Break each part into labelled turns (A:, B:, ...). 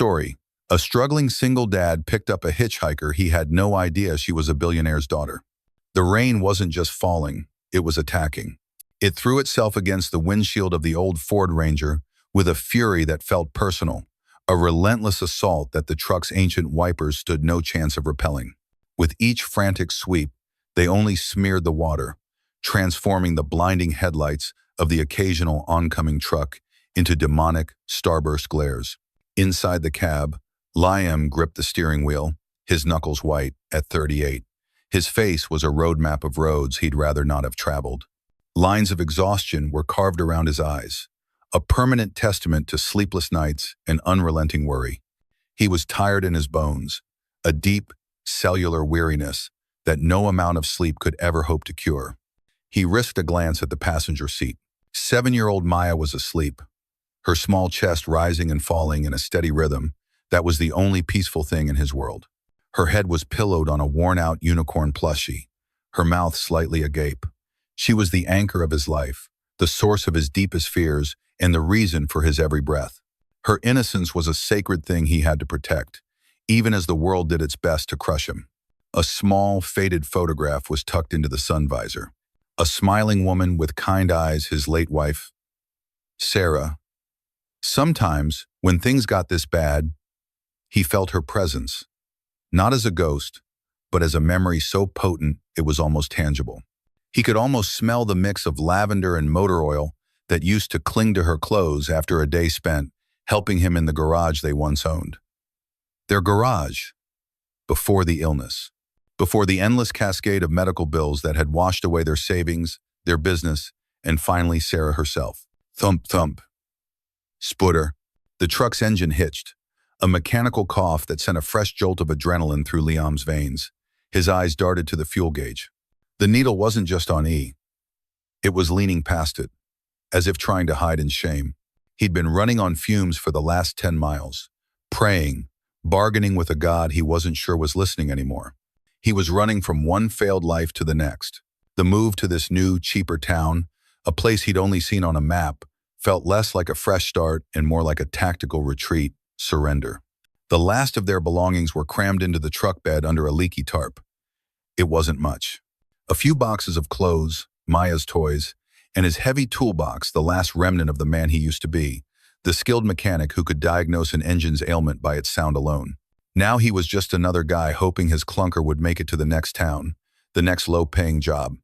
A: story. A struggling single dad picked up a hitchhiker. He had no idea she was a billionaire's daughter. The rain wasn't just falling, it was attacking. It threw itself against the windshield of the old Ford Ranger with a fury that felt personal, a relentless assault that the truck's ancient wipers stood no chance of repelling. With each frantic sweep, they only smeared the water, transforming the blinding headlights of the occasional oncoming truck into demonic, starburst glares. Inside the cab, Liam gripped the steering wheel, his knuckles white at 38. His face was a roadmap of roads he'd rather not have traveled. Lines of exhaustion were carved around his eyes, a permanent testament to sleepless nights and unrelenting worry. He was tired in his bones, a deep, cellular weariness that no amount of sleep could ever hope to cure. He risked a glance at the passenger seat. 7-year-old Maya was asleep, her small chest rising and falling in a steady rhythm that was the only peaceful thing in his world. Her head was pillowed on a worn-out unicorn plushie, her mouth slightly agape. She was the anchor of his life, the source of his deepest fears, and the reason for his every breath. Her innocence was a sacred thing he had to protect, even as the world did its best to crush him. A small, faded photograph was tucked into the sun visor. A smiling woman with kind eyes, his late wife, Sarah. Sometimes, when things got this bad, he felt her presence, not as a ghost, but as a memory so potent it was almost tangible. He could almost smell the mix of lavender and motor oil that used to cling to her clothes after a day spent helping him in the garage they once owned. Their garage, before the illness, before the endless cascade of medical bills that had washed away their savings, their business, and finally Sarah herself. Thump, thump. Sputter. The truck's engine hitched, a mechanical cough that sent a fresh jolt of adrenaline through Liam's veins. His eyes darted to the fuel gauge. The needle wasn't just on E. It was leaning past it, as if trying to hide in shame. He'd been running on fumes for the last 10 miles, praying, bargaining with a God he wasn't sure was listening anymore. He was running from one failed life to the next. The move to this new, cheaper town, a place he'd only seen on a map, felt less like a fresh start and more like a tactical retreat, surrender. The last of their belongings were crammed into the truck bed under a leaky tarp. It wasn't much. A few boxes of clothes, Maya's toys, and his heavy toolbox, the last remnant of the man he used to be, the skilled mechanic who could diagnose an engine's ailment by its sound alone. Now he was just another guy hoping his clunker would make it to the next town, the next low-paying job.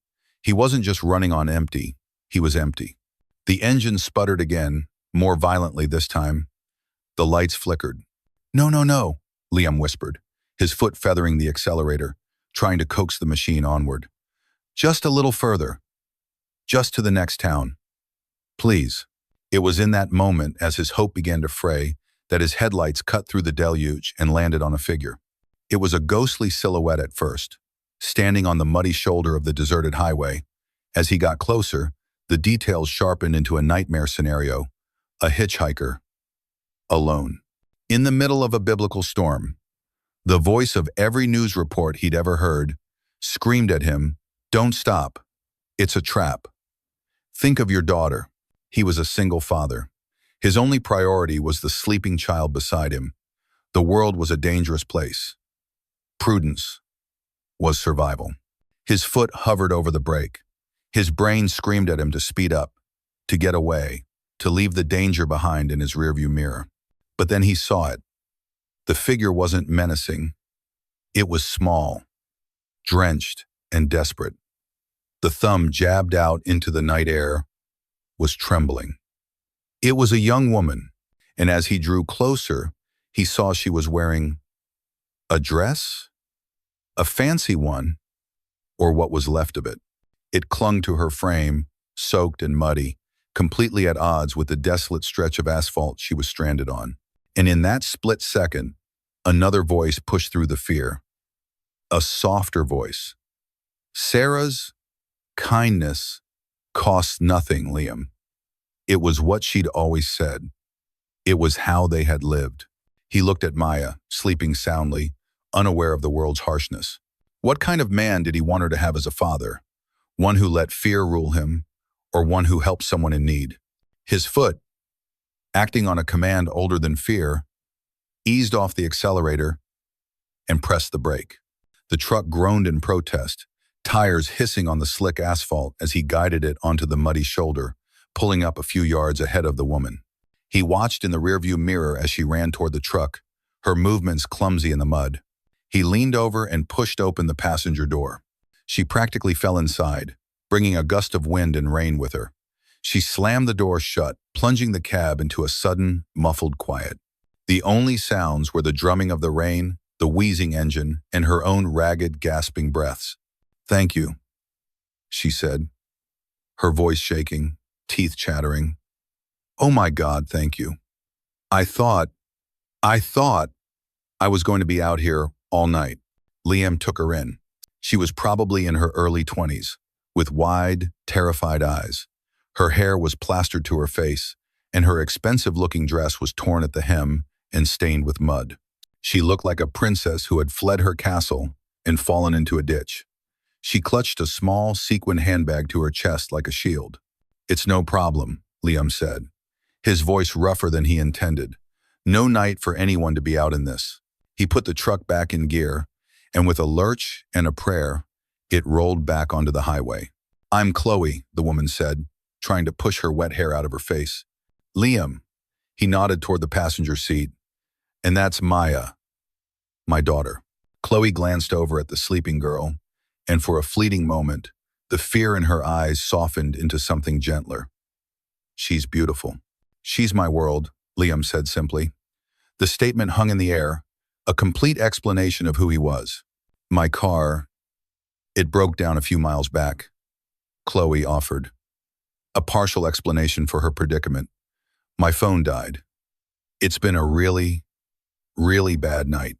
A: He wasn't just running on empty, he was empty. The engine sputtered again, more violently this time. The lights flickered. "No, no, no," Liam whispered, his foot feathering the accelerator, trying to coax the machine onward. "Just a little further. Just to the next town. Please." It was in that moment, as his hope began to fray, that his headlights cut through the deluge and landed on a figure. It was a ghostly silhouette at first, standing on the muddy shoulder of the deserted highway. As he got closer, the details sharpened into a nightmare scenario, a hitchhiker, alone. In the middle of a biblical storm, the voice of every news report he'd ever heard screamed at him, "Don't stop. It's a trap. Think of your daughter." He was a single father. His only priority was the sleeping child beside him. The world was a dangerous place. Prudence was survival. His foot hovered over the brake. His brain screamed at him to speed up, to get away, to leave the danger behind in his rearview mirror. But then he saw it. The figure wasn't menacing. It was small, drenched, and desperate. The thumb jabbed out into the night air, was trembling. It was a young woman, and as he drew closer, he saw she was wearing a dress, a fancy one, or what was left of it. It clung to her frame, soaked and muddy, completely at odds with the desolate stretch of asphalt she was stranded on. And in that split second, another voice pushed through the fear. A softer voice. Sarah's kindness cost nothing, Liam. It was what she'd always said. It was how they had lived. He looked at Maya, sleeping soundly, unaware of the world's harshness. What kind of man did he want her to have as a father? One who let fear rule him, or one who helped someone in need? His foot, acting on a command older than fear, eased off the accelerator, and pressed the brake. The truck groaned in protest, tires hissing on the slick asphalt as he guided it onto the muddy shoulder, pulling up a few yards ahead of the woman. He watched in the rearview mirror as she ran toward the truck, her movements clumsy in the mud. He leaned over and pushed open the passenger door. She practically fell inside, bringing a gust of wind and rain with her. She slammed the door shut, plunging the cab into a sudden, muffled quiet. The only sounds were the drumming of the rain, the wheezing engine, and her own ragged, gasping breaths. "Thank you," she said, her voice shaking, teeth chattering. "Oh my God, thank you. I thought I was going to be out here all night." Liam took her in. She was probably in her early 20s, with wide, terrified eyes. Her hair was plastered to her face, and her expensive-looking dress was torn at the hem and stained with mud. She looked like a princess who had fled her castle and fallen into a ditch. She clutched a small, sequin handbag to her chest like a shield. "It's no problem," Liam said, his voice rougher than he intended. "No night for anyone to be out in this." He put the truck back in gear, and with a lurch and a prayer, it rolled back onto the highway. "I'm Chloe," the woman said, trying to push her wet hair out of her face. "Liam," he nodded toward the passenger seat, "and that's Maya, my daughter." Chloe glanced over at the sleeping girl, and for a fleeting moment, the fear in her eyes softened into something gentler. "She's beautiful." "She's my world," Liam said simply. The statement hung in the air, a complete explanation of who he was. "My car, it broke down a few miles back," Chloe offered. A partial explanation for her predicament. "My phone died. It's been a really, really bad night."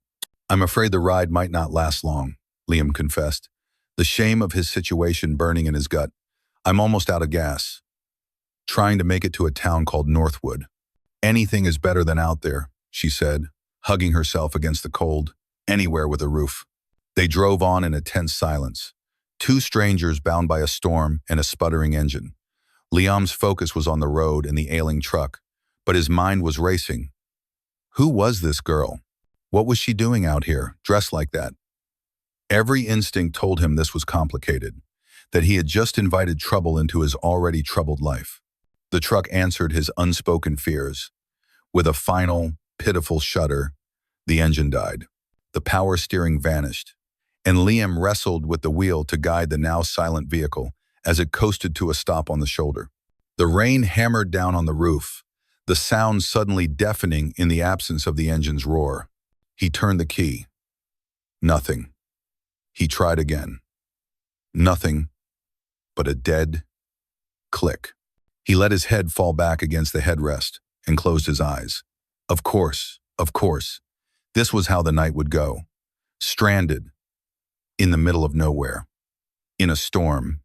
A: "I'm afraid the ride might not last long," Liam confessed, the shame of his situation burning in his gut. "I'm almost out of gas. Trying to make it to a town called Northwood." "Anything is better than out there," she said, hugging herself against the cold, "anywhere with a roof." They drove on in a tense silence, two strangers bound by a storm and a sputtering engine. Liam's focus was on the road and the ailing truck, but his mind was racing. Who was this girl? What was she doing out here, dressed like that? Every instinct told him this was complicated, that he had just invited trouble into his already troubled life. The truck answered his unspoken fears. With a final, pitiful shudder, the engine died. The power steering vanished, and Liam wrestled with the wheel to guide the now silent vehicle as it coasted to a stop on the shoulder. The rain hammered down on the roof, the sound suddenly deafening in the absence of the engine's roar. He turned the key. Nothing. He tried again. Nothing but a dead click. He let his head fall back against the headrest and closed his eyes. Of course, this was how the night would go. Stranded, in the middle of nowhere, in a storm,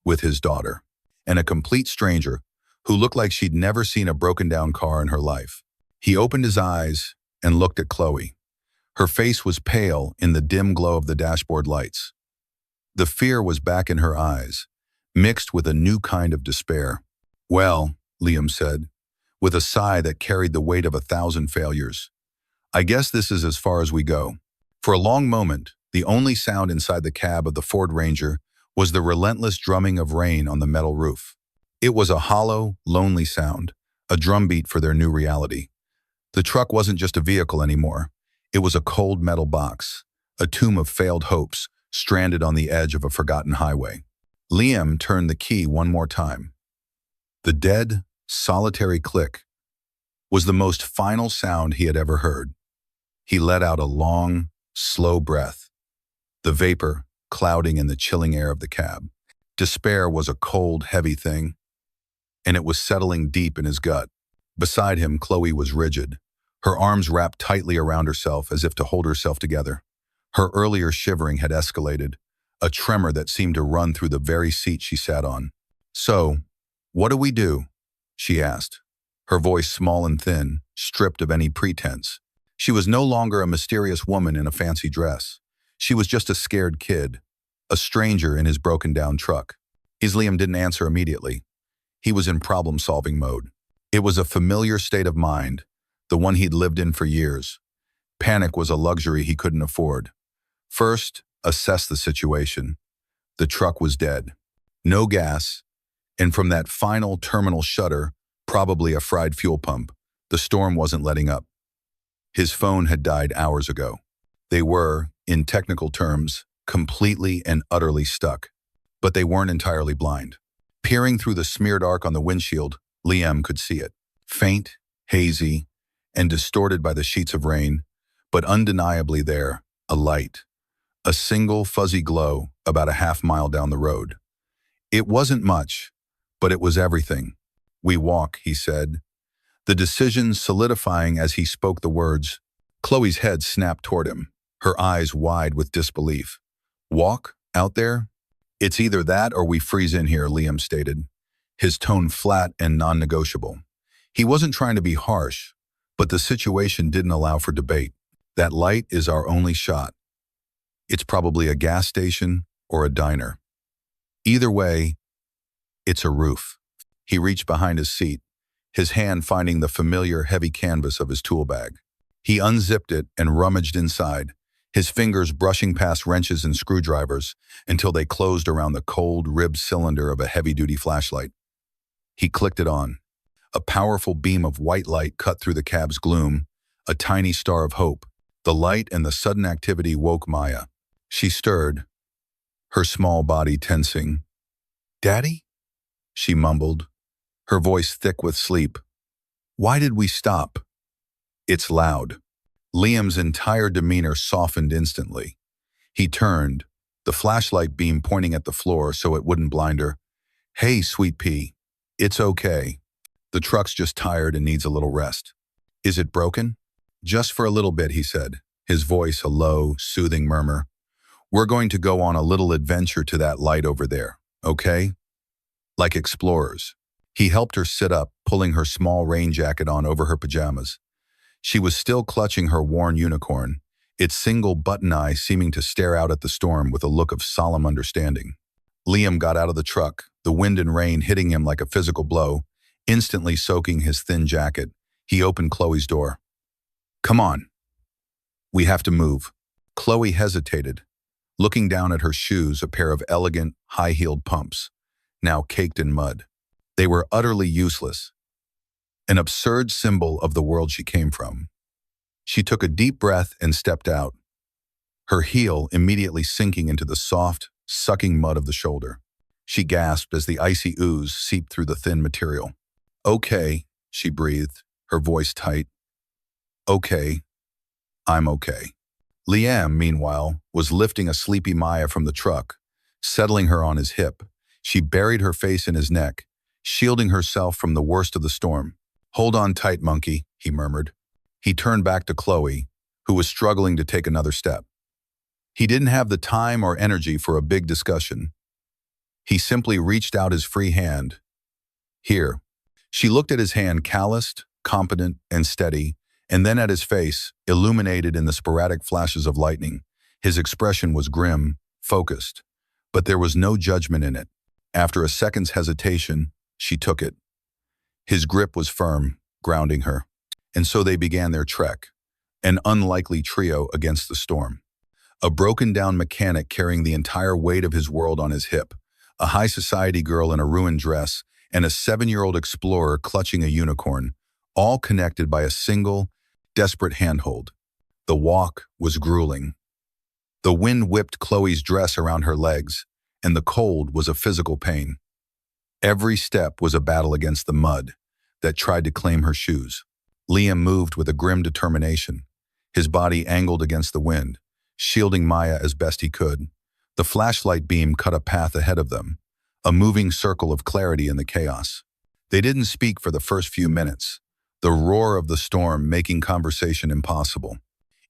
A: with his daughter, and a complete stranger who looked like she'd never seen a broken-down car in her life. He opened his eyes and looked at Chloe. Her face was pale in the dim glow of the dashboard lights. The fear was back in her eyes, mixed with a new kind of despair. "Well," Liam said, with a sigh that carried the weight of 1,000 failures, "I guess this is as far as we go." For a long moment, the only sound inside the cab of the Ford Ranger was the relentless drumming of rain on the metal roof. It was a hollow, lonely sound, a drumbeat for their new reality. The truck wasn't just a vehicle anymore. It was a cold metal box, a tomb of failed hopes, stranded on the edge of a forgotten highway. Liam turned the key one more time. The dead, solitary click was the most final sound he had ever heard. He let out a long, slow breath, the vapor clouding in the chilling air of the cab. Despair was a cold, heavy thing, and it was settling deep in his gut. Beside him, Chloe was rigid, her arms wrapped tightly around herself as if to hold herself together. Her earlier shivering had escalated, a tremor that seemed to run through the very seat she sat on. "So, what do we do?" she asked, her voice small and thin, stripped of any pretense. She was no longer a mysterious woman in a fancy dress. She was just a scared kid, a stranger in his broken-down truck. Liam didn't answer immediately. He was in problem-solving mode. It was a familiar state of mind, the one he'd lived in for years. Panic was a luxury he couldn't afford. First, assess the situation. The truck was dead. No gas, and from that final terminal shutter, probably a fried fuel pump, the storm wasn't letting up. His phone had died hours ago. They were, in technical terms, completely and utterly stuck. But they weren't entirely blind. Peering through the smeared arc on the windshield, Liam could see it. Faint, hazy, and distorted by the sheets of rain, but undeniably there, a light. A single fuzzy glow about a half-mile down the road. It wasn't much, but it was everything. "We walk," he said, the decision solidifying as he spoke the words. Chloe's head snapped toward him, her eyes wide with disbelief. "Walk? Out there?" "It's either that or we freeze in here," Liam stated, his tone flat and non-negotiable. He wasn't trying to be harsh, but the situation didn't allow for debate. "That light is our only shot. It's probably a gas station or a diner. Either way, it's a roof." He reached behind his seat, his hand finding the familiar heavy canvas of his tool bag. He unzipped it and rummaged inside, his fingers brushing past wrenches and screwdrivers until they closed around the cold, ribbed cylinder of a heavy-duty flashlight. He clicked it on. A powerful beam of white light cut through the cab's gloom, a tiny star of hope. The light and the sudden activity woke Maya. She stirred, her small body tensing. "Daddy?" she mumbled, her voice thick with sleep. "Why did we stop?" "It's loud." Liam's entire demeanor softened instantly. He turned, the flashlight beam pointing at the floor so it wouldn't blind her. "Hey, sweet pea. It's okay. The truck's just tired and needs a little rest." "Is it broken?" "Just for a little bit," he said, his voice a low, soothing murmur. "We're going to go on a little adventure to that light over there, okay? Like explorers." He helped her sit up, pulling her small rain jacket on over her pajamas. She was still clutching her worn unicorn, its single button eye seeming to stare out at the storm with a look of solemn understanding. Liam got out of the truck, the wind and rain hitting him like a physical blow, instantly soaking his thin jacket. He opened Chloe's door. "Come on. We have to move." Chloe hesitated, looking down at her shoes, a pair of elegant, high-heeled pumps, now caked in mud. They were utterly useless, an absurd symbol of the world she came from. She took a deep breath and stepped out, her heel immediately sinking into the soft, sucking mud of the shoulder. She gasped as the icy ooze seeped through the thin material. "Okay," she breathed, her voice tight. "Okay, I'm okay." Liam, meanwhile, was lifting a sleepy Maya from the truck, settling her on his hip. She buried her face in his neck, shielding herself from the worst of the storm. "Hold on tight, monkey," he murmured. He turned back to Chloe, who was struggling to take another step. He didn't have the time or energy for a big discussion. He simply reached out his free hand. "Here." She looked at his hand, calloused, competent, and steady, and then at his face, illuminated in the sporadic flashes of lightning. His expression was grim, focused, but there was no judgment in it. After a second's hesitation, she took it. His grip was firm, grounding her. And so they began their trek, an unlikely trio against the storm. A broken-down mechanic carrying the entire weight of his world on his hip, a high society girl in a ruined dress, and a 7-year-old explorer clutching a unicorn, all connected by a single, desperate handhold. The walk was grueling. The wind whipped Chloe's dress around her legs, and the cold was a physical pain. Every step was a battle against the mud that tried to claim her shoes. Liam moved with a grim determination, his body angled against the wind, shielding Maya as best he could. The flashlight beam cut a path ahead of them, a moving circle of clarity in the chaos. They didn't speak for the first few minutes, the roar of the storm making conversation impossible.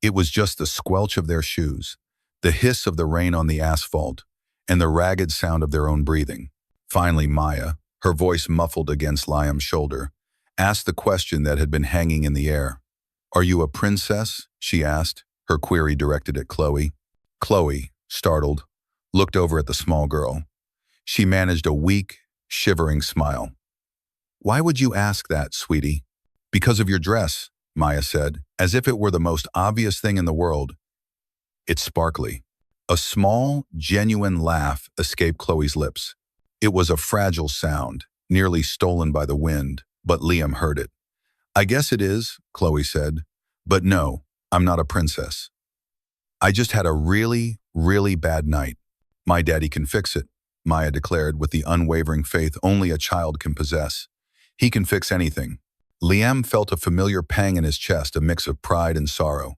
A: It was just the squelch of their shoes, the hiss of the rain on the asphalt, and the ragged sound of their own breathing. Finally, Maya, her voice muffled against Liam's shoulder, asked the question that had been hanging in the air. "Are you a princess?" she asked, her query directed at Chloe. Chloe, startled, looked over at the small girl. She managed a weak, shivering smile. "Why would you ask that, sweetie?" "Because of your dress," Maya said, as if it were the most obvious thing in the world. It's sparkly. A small, genuine laugh escaped Chloe's lips. It was a fragile sound, nearly stolen by the wind, but Liam heard it. I guess it is, Chloe said. But no, I'm not a princess. I just had a really, really bad night. My daddy can fix it, Maya declared with the unwavering faith only a child can possess. He can fix anything. Liam felt a familiar pang in his chest, a mix of pride and sorrow.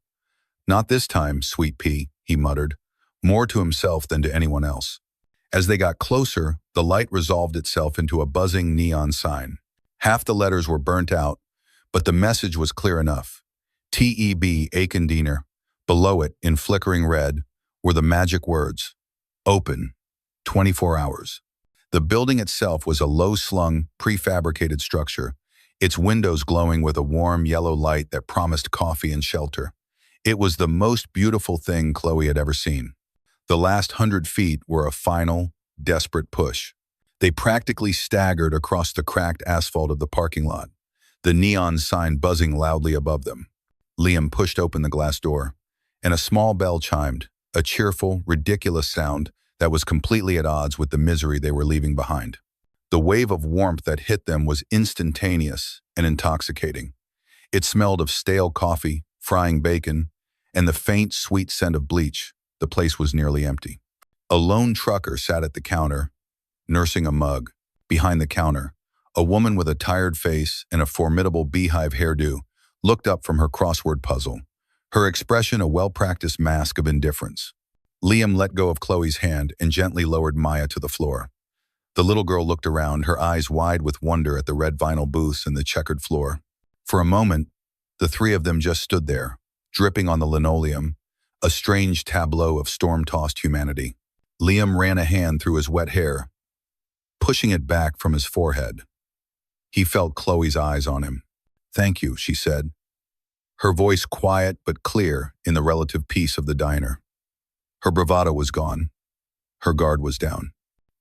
A: Not this time, sweet pea, he muttered, more to himself than to anyone else. As they got closer, the light resolved itself into a buzzing neon sign. Half the letters were burnt out, but the message was clear enough. T.E.B. Aikendiener. Below it, in flickering red, were the magic words, open, 24 hours. The building itself was a low-slung, prefabricated structure, its windows glowing with a warm yellow light that promised coffee and shelter. It was the most beautiful thing Chloe had ever seen. The last 100 feet were a final, desperate push. They practically staggered across the cracked asphalt of the parking lot, the neon sign buzzing loudly above them. Liam pushed open the glass door, and a small bell chimed, a cheerful, ridiculous sound that was completely at odds with the misery they were leaving behind. The wave of warmth that hit them was instantaneous and intoxicating. It smelled of stale coffee, frying bacon, and the faint, sweet scent of bleach. The place was nearly empty. A lone trucker sat at the counter, nursing a mug. Behind the counter, a woman with a tired face and a formidable beehive hairdo looked up from her crossword puzzle, her expression a well-practiced mask of indifference. Liam let go of Chloe's hand and gently lowered Maya to the floor. The little girl looked around, her eyes wide with wonder at the red vinyl booths and the checkered floor. For a moment, the three of them just stood there, dripping on the linoleum, a strange tableau of storm-tossed humanity. Liam ran a hand through his wet hair, pushing it back from his forehead. He felt Chloe's eyes on him. "Thank you," she said, her voice quiet but clear in the relative peace of the diner. Her bravado was gone. Her guard was down.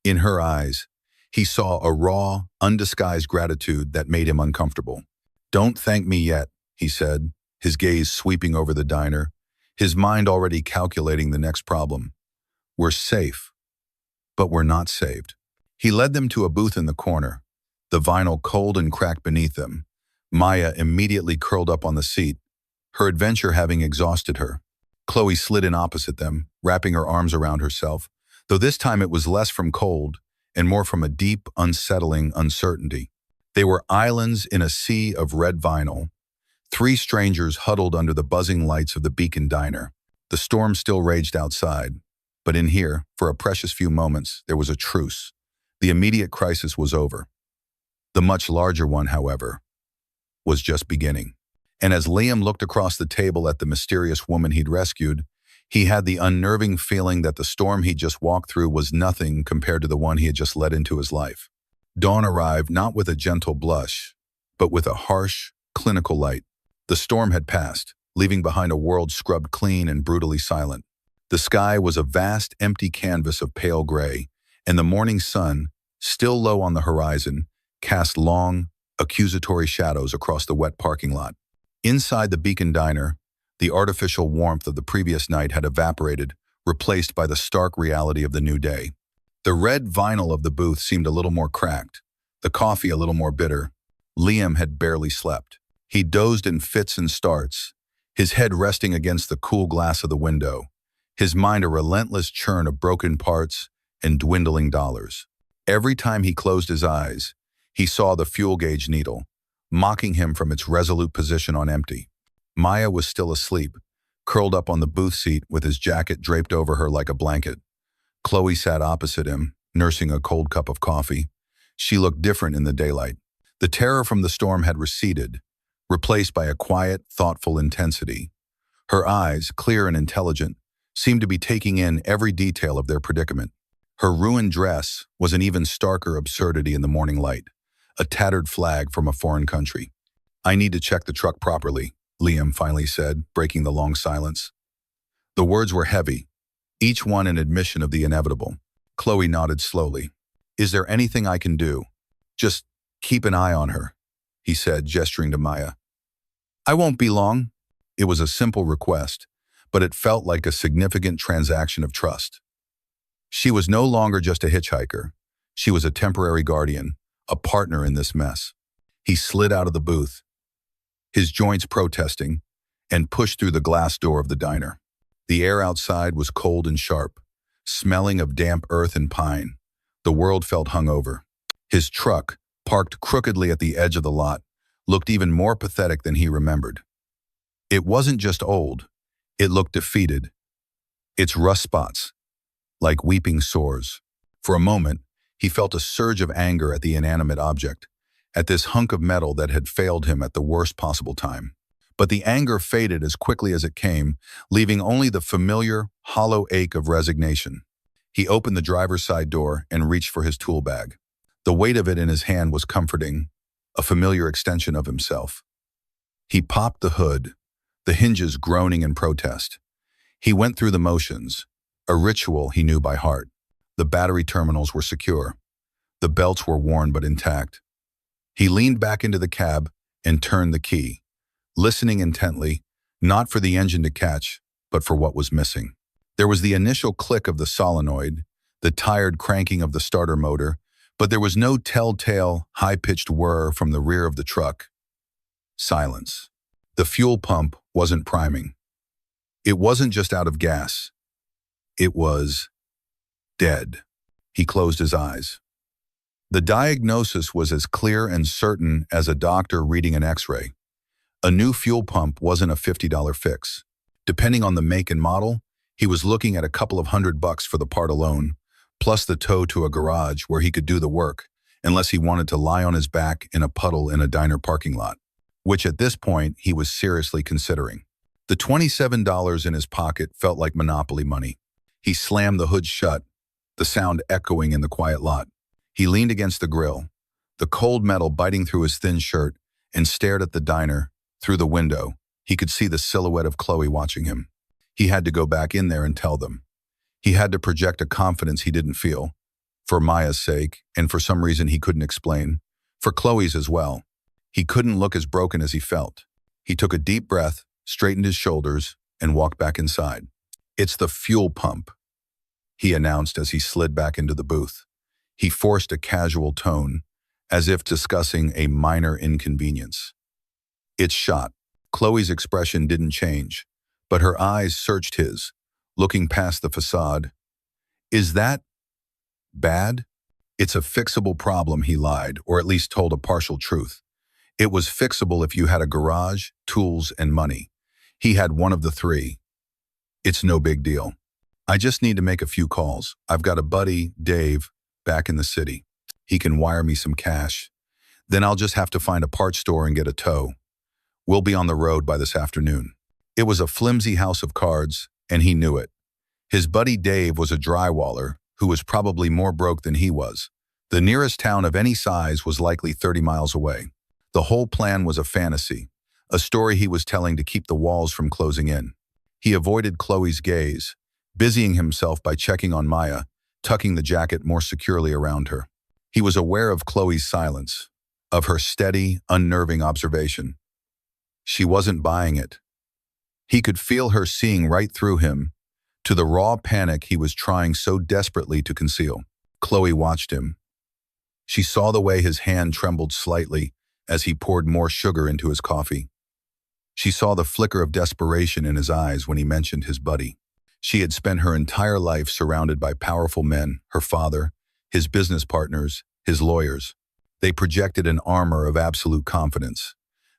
A: In her eyes, he saw a raw, undisguised gratitude that made him uncomfortable. "Don't thank me yet," he said, his gaze sweeping over the diner, his mind already calculating the next problem. "We're safe, but we're not saved." He led them to a booth in the corner, the vinyl cold and cracked beneath them. Maya immediately curled up on the seat, her adventure having exhausted her. Chloe slid in opposite them, wrapping her arms around herself, though this time it was less from cold and more from a deep, unsettling uncertainty. They were islands in a sea of red vinyl, three strangers huddled under the buzzing lights of the Beacon Diner. The storm still raged outside, but in here, for a precious few moments, there was a truce. The immediate crisis was over. The much larger one, however, was just beginning. And as Liam looked across the table at the mysterious woman he'd rescued, he had the unnerving feeling that the storm he'd just walked through was nothing compared to the one he had just let into his life. Dawn arrived not with a gentle blush, but with a harsh, clinical light. The storm had passed, leaving behind a world scrubbed clean and brutally silent. The sky was a vast, empty canvas of pale gray, and the morning sun, still low on the horizon, cast long, accusatory shadows across the wet parking lot. Inside the Beacon Diner, the artificial warmth of the previous night had evaporated, replaced by the stark reality of the new day. The red vinyl of the booth seemed a little more cracked, the coffee a little more bitter. Liam had barely slept. He dozed in fits and starts, his head resting against the cool glass of the window, his mind a relentless churn of broken parts and dwindling dollars. Every time he closed his eyes, he saw the fuel gauge needle, mocking him from its resolute position on empty. Maya was still asleep, curled up on the booth seat with his jacket draped over her like a blanket. Chloe sat opposite him, nursing a cold cup of coffee. She looked different in the daylight. The terror from the storm had receded, replaced by a quiet, thoughtful intensity. Her eyes, clear and intelligent, seemed to be taking in every detail of their predicament. Her ruined dress was an even starker absurdity in the morning light, a tattered flag from a foreign country. "I need to check the truck properly," Liam finally said, breaking the long silence. The words were heavy, each one an admission of the inevitable. Chloe nodded slowly. "Is there anything I can do?" "Just keep an eye on her," he said, gesturing to Maya. "I won't be long." It was a simple request, but it felt like a significant transaction of trust. She was no longer just a hitchhiker. She was a temporary guardian, a partner in this mess. He slid out of the booth, his joints protesting, and pushed through the glass door of the diner. The air outside was cold and sharp, smelling of damp earth and pine. The world felt hungover. His truck, parked crookedly at the edge of the lot, looked even more pathetic than he remembered. It wasn't just old. It looked defeated. Its rust spots, like weeping sores. For a moment, he felt a surge of anger at the inanimate object, at this hunk of metal that had failed him at the worst possible time. But the anger faded as quickly as it came, leaving only the familiar, hollow ache of resignation. He opened the driver's side door and reached for his tool bag. The weight of it in his hand was comforting, a familiar extension of himself. He popped the hood, the hinges groaning in protest. He went through the motions, a ritual he knew by heart. The battery terminals were secure. The belts were worn but intact. He leaned back into the cab and turned the key, listening intently, not for the engine to catch, but for what was missing. There was the initial click of the solenoid, the tired cranking of the starter motor, but there was no telltale, high-pitched whir from the rear of the truck. Silence. The fuel pump wasn't priming. It wasn't just out of gas. It was dead. He closed his eyes. The diagnosis was as clear and certain as a doctor reading an X-ray. A new fuel pump wasn't a $50 fix. Depending on the make and model, he was looking at a couple of $100 for the part alone, plus the tow to a garage where he could do the work, unless he wanted to lie on his back in a puddle in a diner parking lot, which at this point he was seriously considering. The $27 in his pocket felt like Monopoly money. He slammed the hood shut, the sound echoing in the quiet lot. He leaned against the grill, the cold metal biting through his thin shirt, and stared at the diner. Through the window, he could see the silhouette of Chloe watching him. He had to go back in there and tell them. He had to project a confidence he didn't feel, for Maya's sake, and for some reason he couldn't explain, for Chloe's as well. He couldn't look as broken as he felt. He took a deep breath, straightened his shoulders, and walked back inside. "It's the fuel pump," he announced as he slid back into the booth. He forced a casual tone, as if discussing a minor inconvenience. "It's shot." Chloe's expression didn't change, but her eyes searched his, looking past the facade. "Is that bad?" "It's a fixable problem," he lied, or at least told a partial truth. It was fixable if you had a garage, tools, and money. He had one of the three. "It's no big deal. I just need to make a few calls. I've got a buddy, Dave, back in the city. He can wire me some cash. Then I'll just have to find a parts store and get a tow. We'll be on the road by this afternoon." It was a flimsy house of cards, and he knew it. His buddy Dave was a drywaller who was probably more broke than he was. The nearest town of any size was likely 30 miles away. The whole plan was a fantasy, a story he was telling to keep the walls from closing in. He avoided Chloe's gaze, busying himself by checking on Maya, tucking the jacket more securely around her. He was aware of Chloe's silence, of her steady, unnerving observation. She wasn't buying it. He could feel her seeing right through him, to the raw panic he was trying so desperately to conceal. Chloe watched him. She saw the way his hand trembled slightly as he poured more sugar into his coffee. She saw the flicker of desperation in his eyes when he mentioned his buddy. She had spent her entire life surrounded by powerful men, her father, his business partners, his lawyers. They projected an armor of absolute confidence,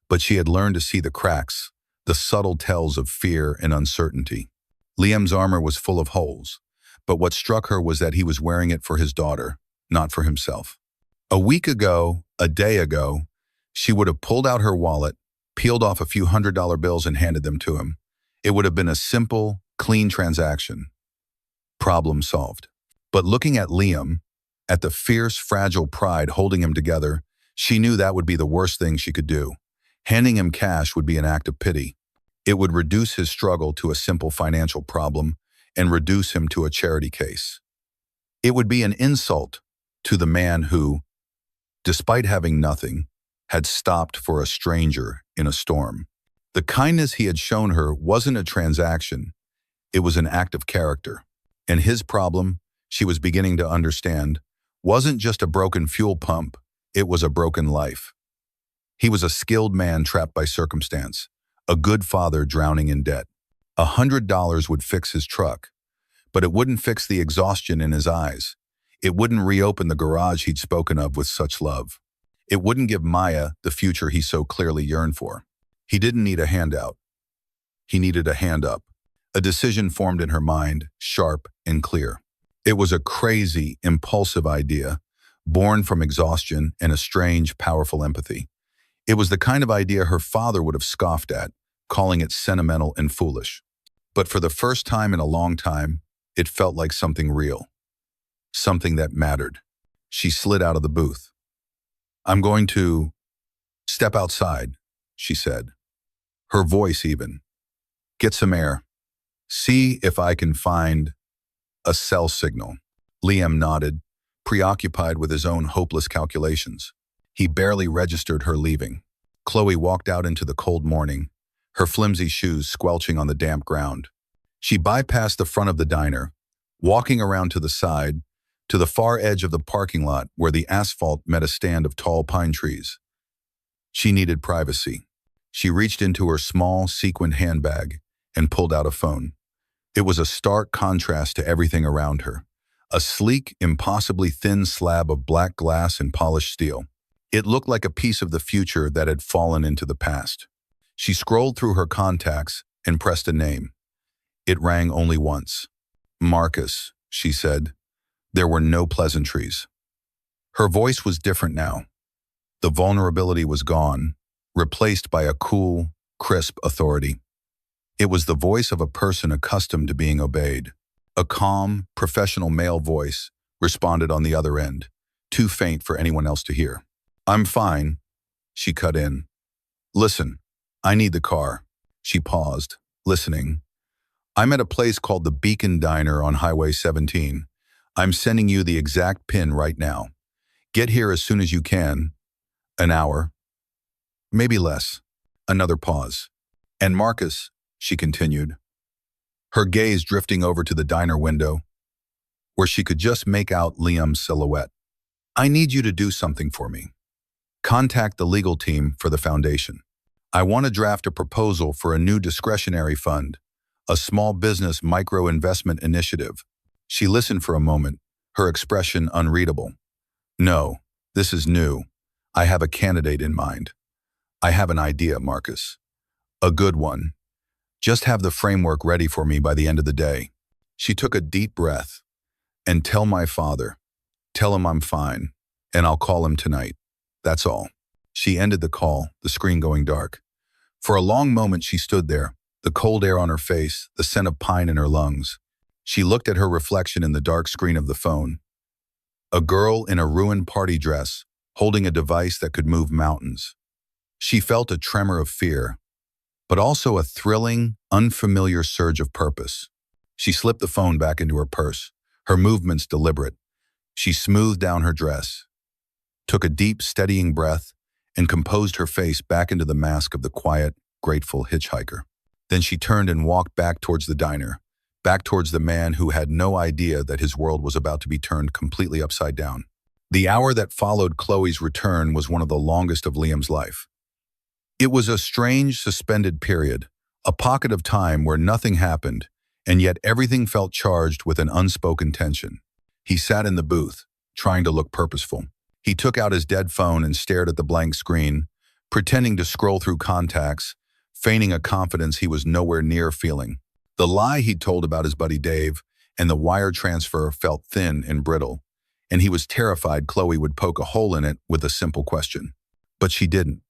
A: but she had learned to see the cracks, the subtle tells of fear and uncertainty. Liam's armor was full of holes, but what struck her was that he was wearing it for his daughter, not for himself. A week ago, a day ago, she would have pulled out her wallet, peeled off a few $100 bills and handed them to him. It would have been a simple, clean transaction. Problem solved. But looking at Liam, at the fierce, fragile pride holding him together, she knew that would be the worst thing she could do. Handing him cash would be an act of pity. It would reduce his struggle to a simple financial problem and reduce him to a charity case. It would be an insult to the man who, despite having nothing, had stopped for a stranger in a storm. The kindness he had shown her wasn't a transaction, it was an act of character. And his problem, she was beginning to understand, wasn't just a broken fuel pump, it was a broken life. He was a skilled man trapped by circumstance, a good father drowning in debt. $100 would fix his truck, but it wouldn't fix the exhaustion in his eyes. It wouldn't reopen the garage he'd spoken of with such love. It wouldn't give Maya the future he so clearly yearned for. He didn't need a handout. He needed a hand up. A decision formed in her mind, sharp and clear. It was a crazy, impulsive idea, born from exhaustion and a strange, powerful empathy. It was the kind of idea her father would have scoffed at, calling it sentimental and foolish. But for the first time in a long time, it felt like something real. Something that mattered. She slid out of the booth. "I'm going to step outside," she said. Her voice even. "Get some air. See if I can find a cell signal." Liam nodded, preoccupied with his own hopeless calculations. He barely registered her leaving. Chloe walked out into the cold morning, her flimsy shoes squelching on the damp ground. She bypassed the front of the diner, walking around to the side, to the far edge of the parking lot where the asphalt met a stand of tall pine trees. She needed privacy. She reached into her small, sequined handbag and pulled out a phone. It was a stark contrast to everything around her. A sleek, impossibly thin slab of black glass and polished steel. It looked like a piece of the future that had fallen into the past. She scrolled through her contacts and pressed a name. It rang only once. "Marcus," she said. There were no pleasantries. Her voice was different now. The vulnerability was gone, replaced by a cool, crisp authority. It was the voice of a person accustomed to being obeyed. A calm, professional male voice responded on the other end, too faint for anyone else to hear. "I'm fine," she cut in. "Listen, I need the car." She paused, listening. "I'm at a place called the Beacon Diner on Highway 17. I'm sending you the exact pin right now. Get here as soon as you can. An hour. Maybe less." Another pause. "And Marcus," she continued, her gaze drifting over to the diner window, where she could just make out Liam's silhouette. "I need you to do something for me. Contact the legal team for the foundation. I want to draft a proposal for a new discretionary fund, a small business micro-investment initiative." She listened for a moment, her expression unreadable. "No, this is new. I have a candidate in mind. I have an idea, Marcus. A good one. Just have the framework ready for me by the end of the day." She took a deep breath. "And tell my father. Tell him I'm fine, and I'll call him tonight. That's all." She ended the call, the screen going dark. For a long moment she stood there, the cold air on her face, the scent of pine in her lungs. She looked at her reflection in the dark screen of the phone. A girl in a ruined party dress, holding a device that could move mountains. She felt a tremor of fear, but also a thrilling, unfamiliar surge of purpose. She slipped the phone back into her purse, her movements deliberate. She smoothed down her dress, took a deep, steadying breath, and composed her face back into the mask of the quiet, grateful hitchhiker. Then she turned and walked back towards the diner, back towards the man who had no idea that his world was about to be turned completely upside down. The hour that followed Chloe's return was one of the longest of Liam's life. It was a strange, suspended period, a pocket of time where nothing happened, and yet everything felt charged with an unspoken tension. He sat in the booth, trying to look purposeful. He took out his dead phone and stared at the blank screen, pretending to scroll through contacts, feigning a confidence he was nowhere near feeling. The lie he'd told about his buddy Dave and the wire transfer felt thin and brittle, and he was terrified Chloe would poke a hole in it with a simple question. But she didn't.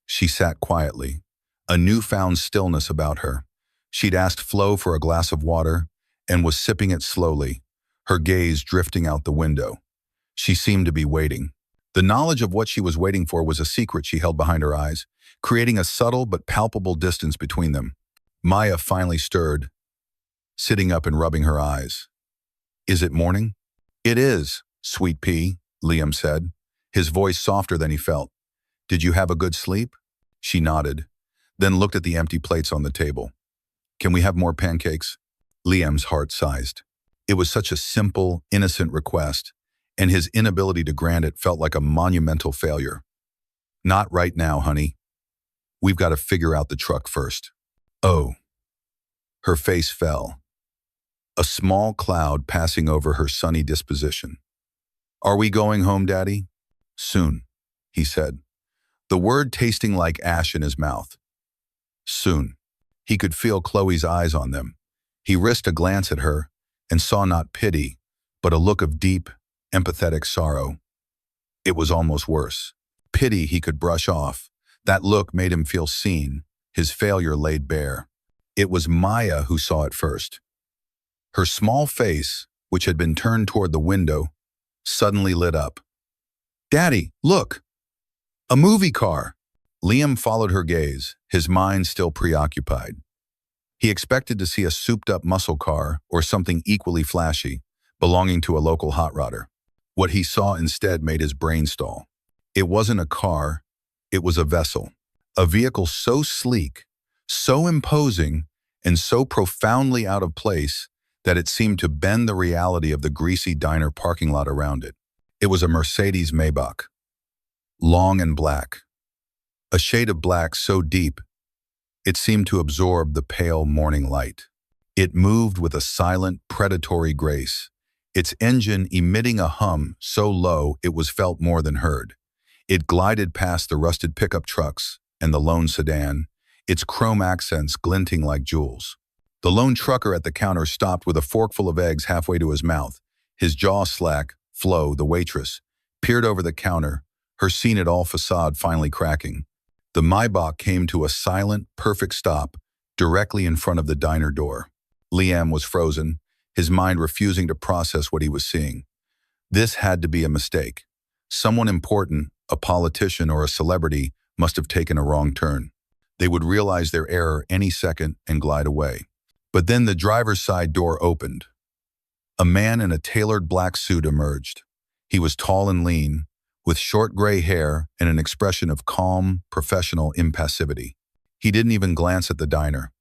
A: She sat quietly, a newfound stillness about her. She'd asked Flo for a glass of water and was sipping it slowly, her gaze drifting out the window. She seemed to be waiting. The knowledge of what she was waiting for was a secret she held behind her eyes, creating a subtle but palpable distance between them. Maya finally stirred, sitting up and rubbing her eyes. "Is it morning?" "It is, sweet pea," Liam said, his voice softer than he felt. "Did you have a good sleep?" She nodded. then looked at the empty plates on the table. Can we have more pancakes? Liam's heart sized. It was such a simple, innocent request, and his inability to grant it felt like a monumental failure. Not right now, honey. We've got to figure out the truck first. Oh. Her face fell, a small cloud passing over her sunny disposition. Are we going home, Daddy? Soon, he said, the word tasting like ash in his mouth. Soon. He could feel Chloe's eyes on them. He risked a glance at her and saw not pity, but a look of deep, empathetic sorrow. It was almost worse. Pity he could brush off. That look made him feel seen, his failure laid bare. It was Maya who saw it first. Her small face, which had been turned toward the window, suddenly lit up. Daddy, look! A movie car! Liam followed her gaze, his mind still preoccupied. He expected to see a souped-up muscle car or something equally flashy, belonging to a local hot rodder. What he saw instead made his brain stall. It wasn't a car, it was a vessel. A vehicle so sleek, so imposing, and so profoundly out of place that it seemed to bend the reality of the greasy diner parking lot around it. It was a Mercedes Maybach, long and black. A shade of black so deep, it seemed to absorb the pale morning light. It moved with a silent, predatory grace, its engine emitting a hum so low it was felt more than heard. It glided past the rusted pickup trucks and the lone sedan, its chrome accents glinting like jewels. The lone trucker at the counter stopped with a forkful of eggs halfway to his mouth. His jaw slack. Flo, the waitress, peered over the counter, her seen-it-all facade finally cracking. The Maybach came to a silent, perfect stop directly in front of the diner door. Liam was frozen, his mind refusing to process what he was seeing. This had to be a mistake. Someone important, a politician or a celebrity, must have taken a wrong turn. They would realize their error any second and glide away. But then the driver's side door opened. A man in a tailored black suit emerged. He was tall and lean, with short gray hair and an expression of calm, professional impassivity. He didn't even glance at the diner.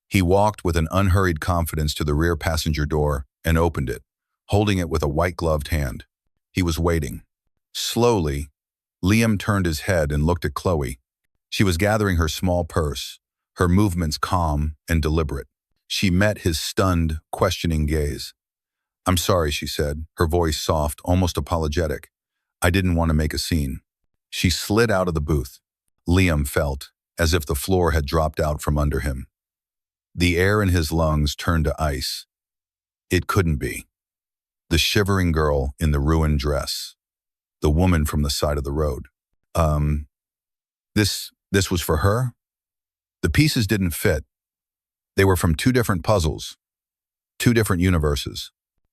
A: He walked with an unhurried confidence to the rear passenger door and opened it, holding it with a white-gloved hand. He was waiting. Slowly, Liam turned his head and looked at Chloe. She was gathering her small purse, her movements calm and deliberate. She met his stunned, questioning gaze. I'm sorry, she said, her voice soft, almost apologetic. I didn't want to make a scene. She slid out of the booth. Liam felt as if the floor had dropped out from under him. The air in his lungs turned to ice. It couldn't be. The shivering girl in the ruined dress. The woman from the side of the road. This was for her? The pieces didn't fit. They were from two different puzzles, two different universes.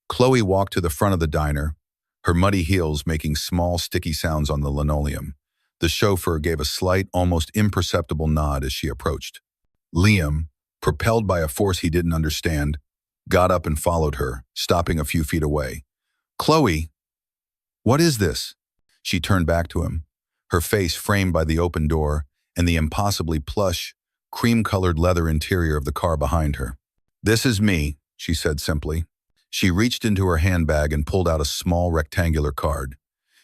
A: Chloe walked to the front of the diner, her muddy heels making small, sticky sounds on the linoleum. The chauffeur gave a slight, almost imperceptible nod as she approached. Liam, propelled by a force he didn't understand, got up and followed her, stopping a few feet away. Chloe, what is this? She turned back to him, her face framed by the open door and the impossibly plush, cream-colored leather interior of the car behind her. This is me, she said simply. She reached into her handbag and pulled out a small rectangular card.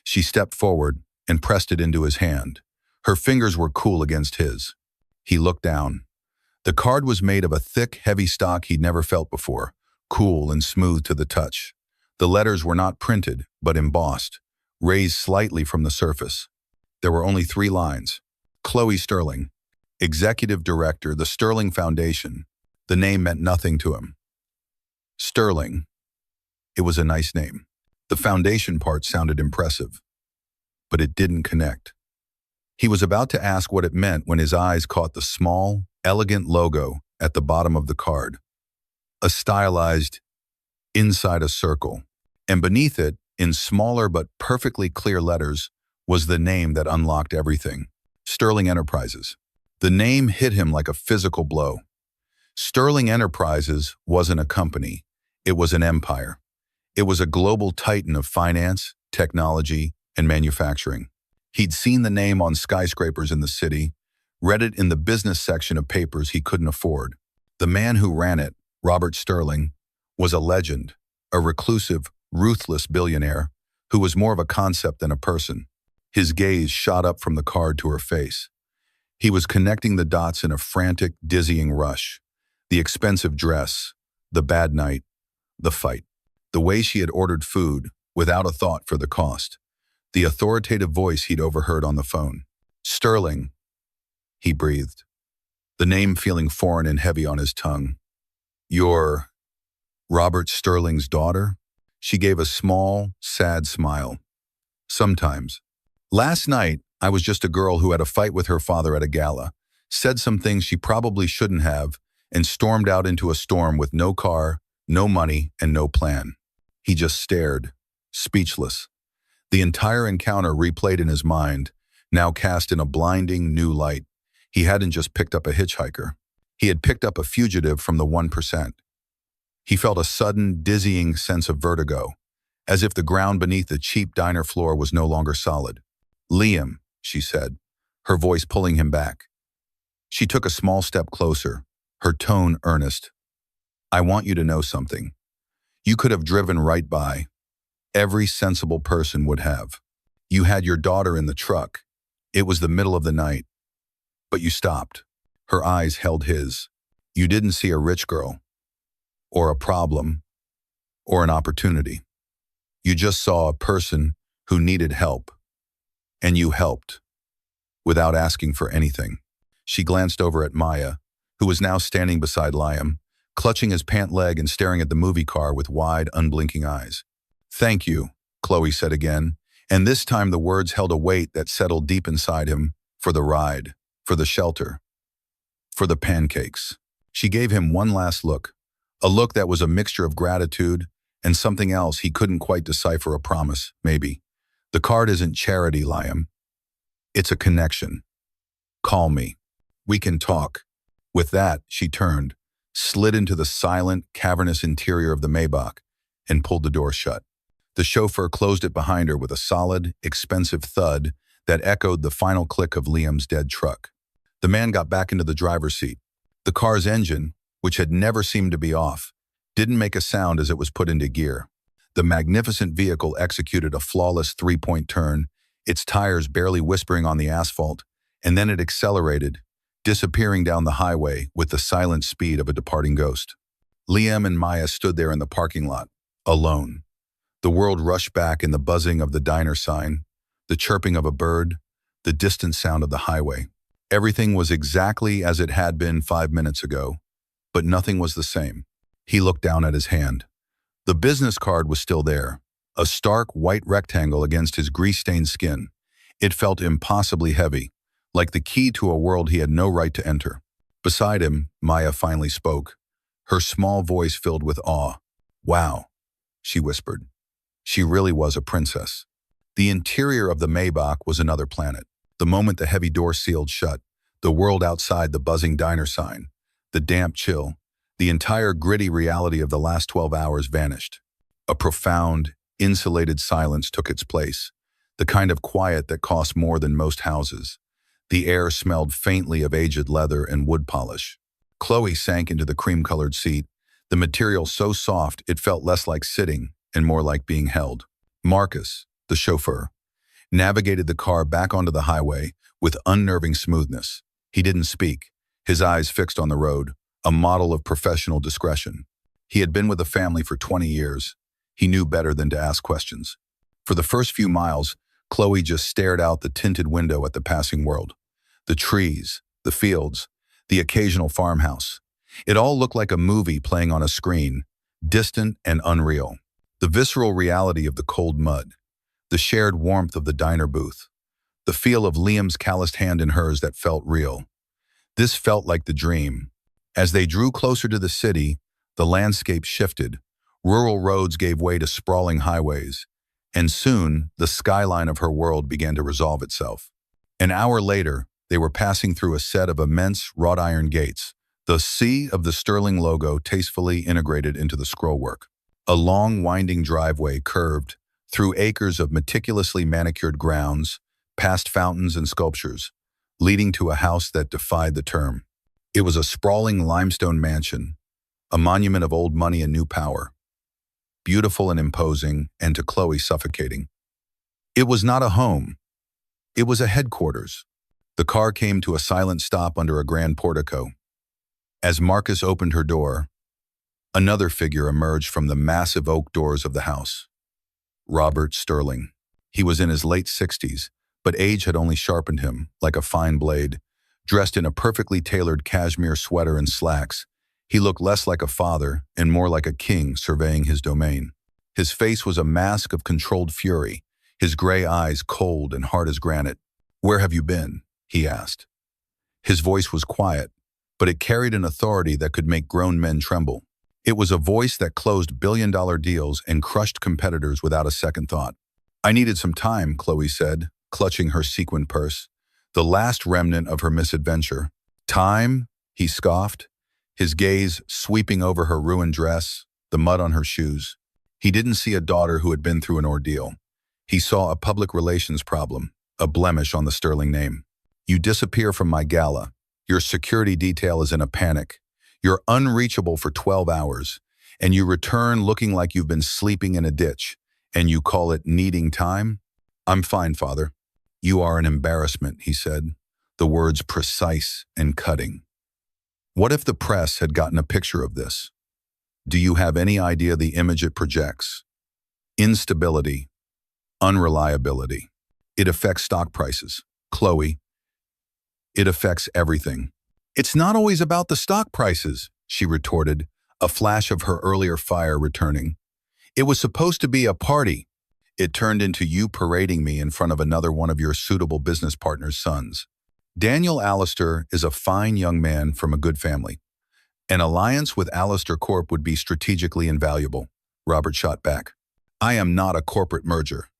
A: She stepped forward and pressed it into his hand. Her fingers were cool against his. He looked down. The card was made of a thick, heavy stock he'd never felt before, cool and smooth to the touch. The letters were not printed, but embossed, raised slightly from the surface. There were only 3 lines. Chloe Sterling, Executive Director, the Sterling Foundation. The name meant nothing to him. Sterling. It was a nice name. The foundation part sounded impressive, but it didn't connect. He was about to ask what it meant when his eyes caught the small, elegant logo at the bottom of the card. A stylized, inside a circle, and beneath it, in smaller but perfectly clear letters, was the name that unlocked everything. Sterling Enterprises. The name hit him like a physical blow. Sterling Enterprises wasn't a company. It was an empire. It was a global titan of finance, technology, and manufacturing. He'd seen the name on skyscrapers in the city, read it in the business section of papers he couldn't afford. The man who ran it, Robert Sterling, was a legend, a reclusive, ruthless billionaire who was more of a concept than a person. His gaze shot up from the card to her face. He was connecting the dots in a frantic, dizzying rush. The expensive dress, the bad night, the fight. The way she had ordered food, without a thought for the cost. The authoritative voice he'd overheard on the phone. Sterling, he breathed, the name feeling foreign and heavy on his tongue. You're Robert Sterling's daughter? She gave a small, sad smile. Sometimes. Last night, I was just a girl who had a fight with her father at a gala, said some things she probably shouldn't have, and stormed out into a storm with no car, no money, and no plan. He just stared, speechless. The entire encounter replayed in his mind, now cast in a blinding new light. He hadn't just picked up a hitchhiker. He had picked up a fugitive from the 1%. He felt a sudden, dizzying sense of vertigo, as if the ground beneath the cheap diner floor was no longer solid. Liam, she said, her voice pulling him back. She took a small step closer, her tone earnest. I want you to know something. You could have driven right by. Every sensible person would have. You had your daughter in the truck. It was the middle of the night. But you stopped. Her eyes held his. You didn't see a rich girl, or a problem, or an opportunity. You just saw a person who needed help. And you helped, without asking for anything. She glanced over at Maya, who was now standing beside Liam, clutching his pant leg and staring at the movie car with wide, unblinking eyes. Thank you, Chloe said again, and this time the words held a weight that settled deep inside him, for the ride, for the shelter, for the pancakes. She gave him one last look, a look that was a mixture of gratitude and something else he couldn't quite decipher, a promise, maybe. The card isn't charity, Liam. It's a connection. Call me. We can talk. With that, she turned, slid into the silent, cavernous interior of the Maybach, and pulled the door shut. The chauffeur closed it behind her with a solid, expensive thud that echoed the final click of Liam's dead truck. The man got back into the driver's seat. The car's engine, which had never seemed to be off, didn't make a sound as it was put into gear. The magnificent vehicle executed a flawless three-point turn, its tires barely whispering on the asphalt, and then it accelerated, disappearing down the highway with the silent speed of a departing ghost. Liam and Maya stood there in the parking lot, alone. The world rushed back in the buzzing of the diner sign, the chirping of a bird, the distant sound of the highway. Everything was exactly as it had been 5 minutes ago, but nothing was the same. He looked down at his hand. The business card was still there, a stark white rectangle against his grease-stained skin. It felt impossibly heavy, like the key to a world he had no right to enter. Beside him, Maya finally spoke, her small voice filled with awe. Wow, she whispered. She really was a princess. The interior of the Maybach was another planet. The moment the heavy door sealed shut, the world outside the buzzing diner sign, the damp chill, the entire gritty reality of the last 12 hours vanished. A profound, insulated silence took its place, the kind of quiet that costs more than most houses. The air smelled faintly of aged leather and wood polish. Chloe sank into the cream-colored seat, the material so soft it felt less like sitting and more like being held. Marcus, the chauffeur, navigated the car back onto the highway with unnerving smoothness. He didn't speak, his eyes fixed on the road, a model of professional discretion. He had been with the family for 20 years. He knew better than to ask questions. For the first few miles, Chloe just stared out the tinted window at the passing world. The trees, the fields, the occasional farmhouse. It all looked like a movie playing on a screen, distant and unreal. The visceral reality of the cold mud, the shared warmth of the diner booth, the feel of Liam's calloused hand in hers that felt real. This felt like the dream. As they drew closer to the city, the landscape shifted. Rural roads gave way to sprawling highways, and soon the skyline of her world began to resolve itself. An hour later, they were passing through a set of immense wrought iron gates, the C of the Sterling logo tastefully integrated into the scrollwork. A long, winding driveway curved through acres of meticulously manicured grounds, past fountains and sculptures. leading to a house that defied the term. It was a sprawling limestone mansion, a monument of old money and new power, beautiful and imposing, and to Chloe suffocating. It was not a home. It was a headquarters. The car came to a silent stop under a grand portico. As Marcus opened her door, another figure emerged from the massive oak doors of the house. Robert Sterling. He was in his late 60s, but age had only sharpened him, like a fine blade. Dressed in a perfectly tailored cashmere sweater and slacks, he looked less like a father and more like a king surveying his domain. His face was a mask of controlled fury, his gray eyes cold and hard as granite. "Where have you been?" he asked. His voice was quiet, but it carried an authority that could make grown men tremble. It was a voice that closed billion-dollar deals and crushed competitors without a second thought. "I needed some time," Chloe said, clutching her sequined purse, the last remnant of her misadventure. "Time?" he scoffed, his gaze sweeping over her ruined dress, the mud on her shoes. He didn't see a daughter who had been through an ordeal. He saw a public relations problem, a blemish on the Sterling name. "You disappear from my gala. Your security detail is in a panic. You're unreachable for 12 hours, and you return looking like you've been sleeping in a ditch, and you call it needing time?" "I'm fine, Father." "You are an embarrassment," he said, the words precise and cutting. What if the press had gotten a picture of this? Do you have any idea the image it projects? Instability, unreliability. It affects stock prices. Chloe, it affects everything. "It's not always about the stock prices," she retorted, a flash of her earlier fire returning. "It was supposed to be a party. It turned into you parading me in front of another one of your suitable business partner's sons." Daniel Allister is a fine young man from a good family. "An alliance with Allister Corp would be strategically invaluable," Robert shot back. "I am not a corporate merger.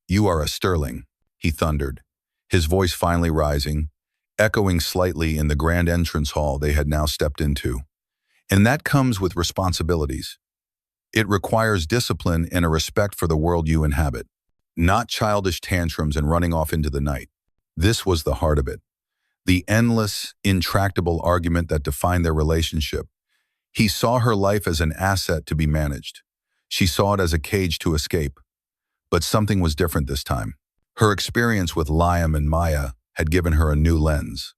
A: You are a Sterling," he thundered, his voice finally rising, echoing slightly in the grand entrance hall they had now stepped into. "And that comes with responsibilities. It requires discipline and a respect for the world you inhabit, not childish tantrums and running off into the night." This was the heart of it. The endless, intractable argument that defined their relationship. He saw her life as an asset to be managed. She saw it as a cage to escape. But something was different this time. Her experience with Liam and Maya had given her a new lens.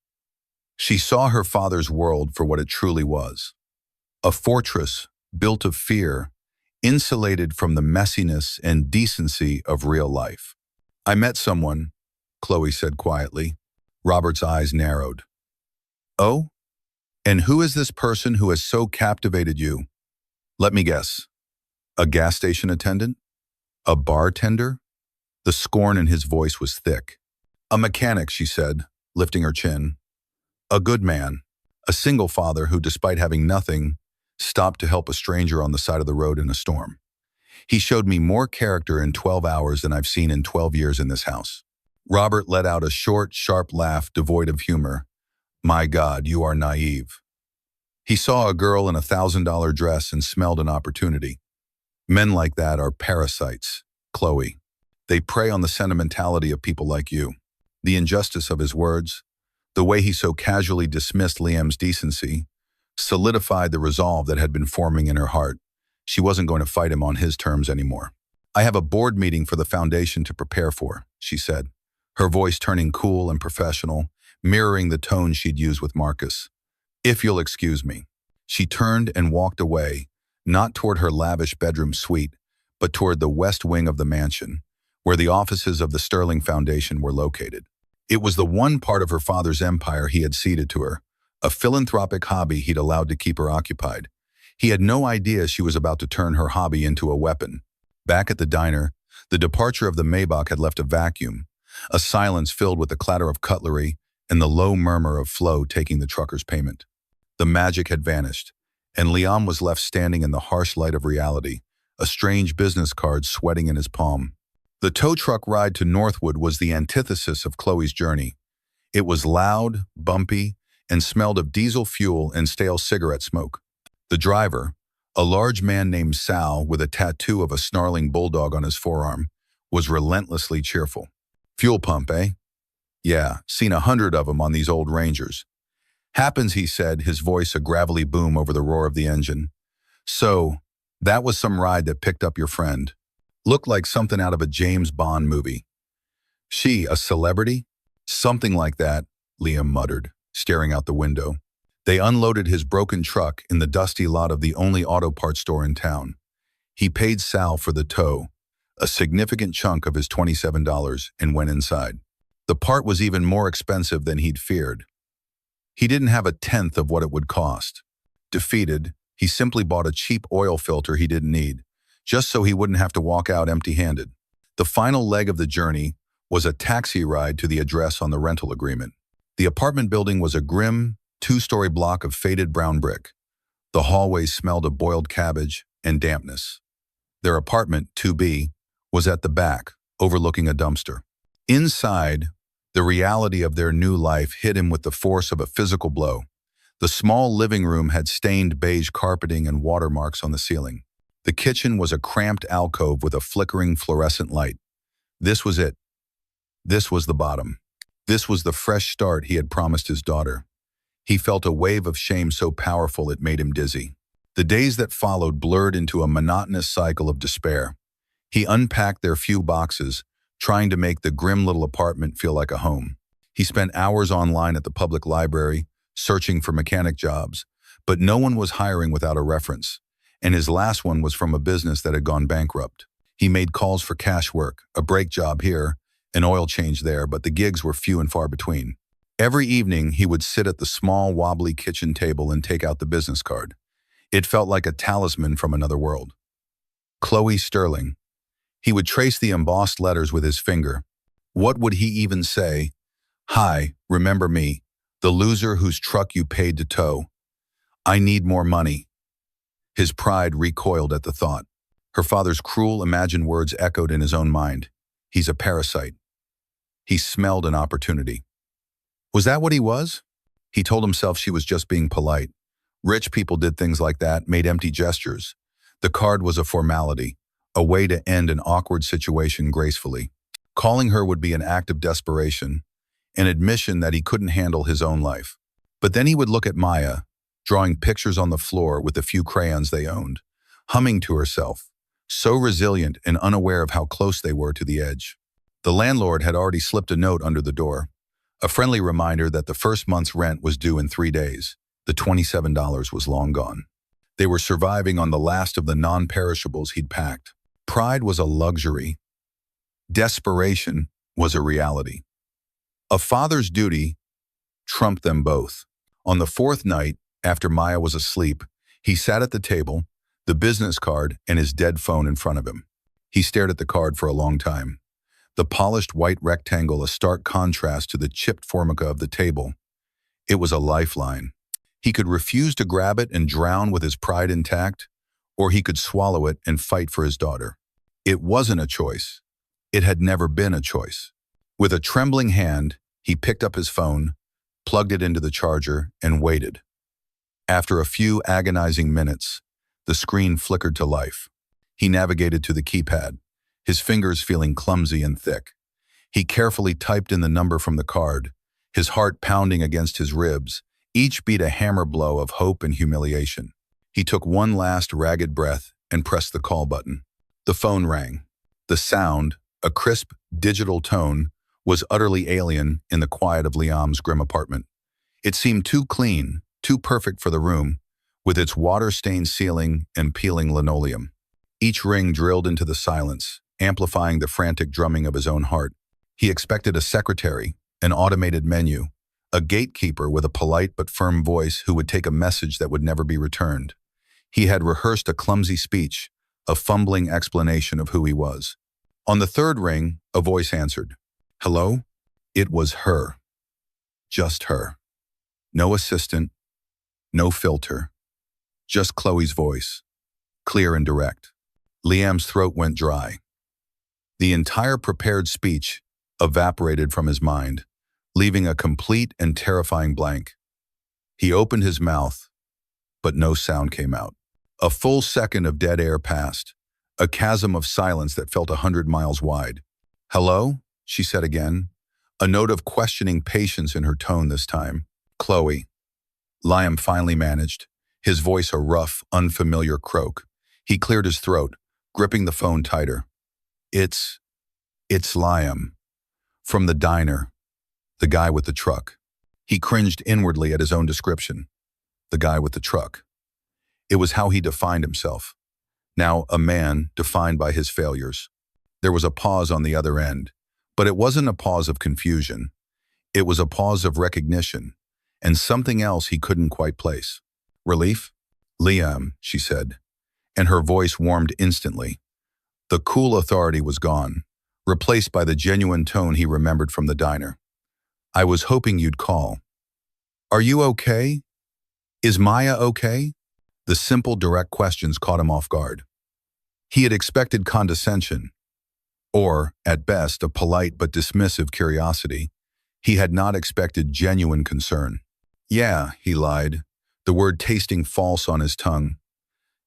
A: She saw her father's world for what it truly was. A fortress built of fear, insulated from the messiness and decency of real life. "I met someone," Chloe said quietly. Robert's eyes narrowed. "Oh? And who is this person who has so captivated you?" "Let me guess. A gas station attendant? A bartender?" The scorn in his voice was thick. "A mechanic," she said, lifting her chin. "A good man. A single father who, despite having nothing, stopped to help a stranger on the side of the road in a storm. He showed me more character in 12 hours than I've seen in 12 years in this house." Robert let out a short, sharp laugh devoid of humor. "My God, you are naive." He saw a girl in a $1,000 dress and smelled an opportunity. "Men like that are parasites, Chloe. They prey on the sentimentality of people like you." The injustice of his words, the way he so casually dismissed Liam's decency, solidified the resolve that had been forming in her heart. She wasn't going to fight him on his terms anymore. "I have a board meeting for the foundation to prepare for," she said, her voice turning cool and professional, mirroring the tone she'd used with Marcus. "If you'll excuse me." She turned and walked away, not toward her lavish bedroom suite, but toward the west wing of the mansion, where the offices of the Sterling Foundation were located. It was the one part of her father's empire he had ceded to her, a philanthropic hobby he'd allowed to keep her occupied. He had no idea she was about to turn her hobby into a weapon. Back at the diner, the departure of the Maybach had left a vacuum, a silence filled with the clatter of cutlery and the low murmur of Flo taking the trucker's payment. The magic had vanished, and Liam was left standing in the harsh light of reality, a strange business card sweating in his palm. The tow truck ride to Northwood was the antithesis of Chloe's journey. It was loud, bumpy, and smelled of diesel fuel and stale cigarette smoke. The driver, a large man named Sal with a tattoo of a snarling bulldog on his forearm, was relentlessly cheerful. "Fuel pump, eh?" Yeah, seen 100 of 'em on these old Rangers. Happens, he said, his voice a gravelly boom over the roar of the engine. So, that was some ride that picked up your friend. Looked like something out of a James Bond movie. She, a celebrity? Something like that, Liam muttered, staring out the window. They unloaded his broken truck in the dusty lot of the only auto parts store in town. He paid Sal for the tow, a significant chunk of his $27, and went inside. The part was even more expensive than he'd feared. He didn't have a tenth of what it would cost. Defeated, he simply bought a cheap oil filter he didn't need, just so he wouldn't have to walk out empty-handed. The final leg of the journey was a taxi ride to the address on the rental agreement. The apartment building was a grim, two-story block of faded brown brick. The hallways smelled of boiled cabbage and dampness. Their apartment, 2B, was at the back, overlooking a dumpster. Inside, the reality of their new life hit him with the force of a physical blow. The small living room had stained beige carpeting and watermarks on the ceiling. The kitchen was a cramped alcove with a flickering fluorescent light. This was it. This was the bottom. This was the fresh start he had promised his daughter. He felt a wave of shame so powerful it made him dizzy. The days that followed blurred into a monotonous cycle of despair. He unpacked their few boxes, trying to make the grim little apartment feel like a home. He spent hours online at the public library, searching for mechanic jobs, but no one was hiring without a reference, and his last one was from a business that had gone bankrupt. He made calls for cash work, a brake job here, an oil change there, but the gigs were few and far between. Every evening, he would sit at the small, wobbly kitchen table and take out the business card. It felt like a talisman from another world. Chloe Sterling. He would trace the embossed letters with his finger. What would he even say? Hi, remember me, the loser whose truck you paid to tow. I need more money. His pride recoiled at the thought. Her father's cruel, imagined words echoed in his own mind. He's a parasite. He smelled an opportunity. Was that what he was? He told himself she was just being polite. Rich people did things like that, made empty gestures. The card was a formality, a way to end an awkward situation gracefully. Calling her would be an act of desperation, an admission that he couldn't handle his own life. But then he would look at Maya, drawing pictures on the floor with the few crayons they owned, humming to herself, so resilient and unaware of how close they were to the edge. The landlord had already slipped a note under the door, a friendly reminder that the first month's rent was due in 3 days. The $27 was long gone. They were surviving on the last of the non-perishables he'd packed. Pride was a luxury. Desperation was a reality. A father's duty trumped them both. On the fourth night, after Maya was asleep, he sat at the table, the business card and his dead phone in front of him. He stared at the card for a long time. The polished white rectangle a stark contrast to the chipped formica of the table. It was a lifeline. He could refuse to grab it and drown with his pride intact, or he could swallow it and fight for his daughter. It wasn't a choice. It had never been a choice. With a trembling hand, he picked up his phone, plugged it into the charger, and waited. After a few agonizing minutes, the screen flickered to life. He navigated to the keypad, his fingers feeling clumsy and thick. He carefully typed in the number from the card, his heart pounding against his ribs, each beat a hammer blow of hope and humiliation. He took one last ragged breath and pressed the call button. The phone rang. The sound, a crisp, digital tone, was utterly alien in the quiet of Liam's grim apartment. It seemed too clean, too perfect for the room, with its water-stained ceiling and peeling linoleum. Each ring drilled into the silence, amplifying the frantic drumming of his own heart. He expected a secretary, an automated menu, a gatekeeper with a polite but firm voice who would take a message that would never be returned. He had rehearsed a clumsy speech, a fumbling explanation of who he was. On the third ring, a voice answered. Hello? It was her. Just her. No assistant, no filter. Just Chloe's voice, clear and direct. Liam's throat went dry. The entire prepared speech evaporated from his mind, leaving a complete and terrifying blank. He opened his mouth, but no sound came out. A full second of dead air passed, a chasm of silence that felt 100 miles wide. Hello? She said again, a note of questioning patience in her tone this time. Chloe, Liam finally managed, his voice a rough, unfamiliar croak. He cleared his throat, gripping the phone tighter. It's Liam. From the diner. The guy with the truck. He cringed inwardly at his own description. The guy with the truck. It was how he defined himself. Now a man defined by his failures. There was a pause on the other end, but it wasn't a pause of confusion. It was a pause of recognition, and something else he couldn't quite place. Relief? Liam, she said, and her voice warmed instantly. The cool authority was gone, replaced by the genuine tone he remembered from the diner. I was hoping you'd call. Are you okay? Is Maya okay? The simple, direct questions caught him off guard. He had expected condescension, or, at best, a polite but dismissive curiosity. He had not expected genuine concern. Yeah, he lied, the word tasting false on his tongue.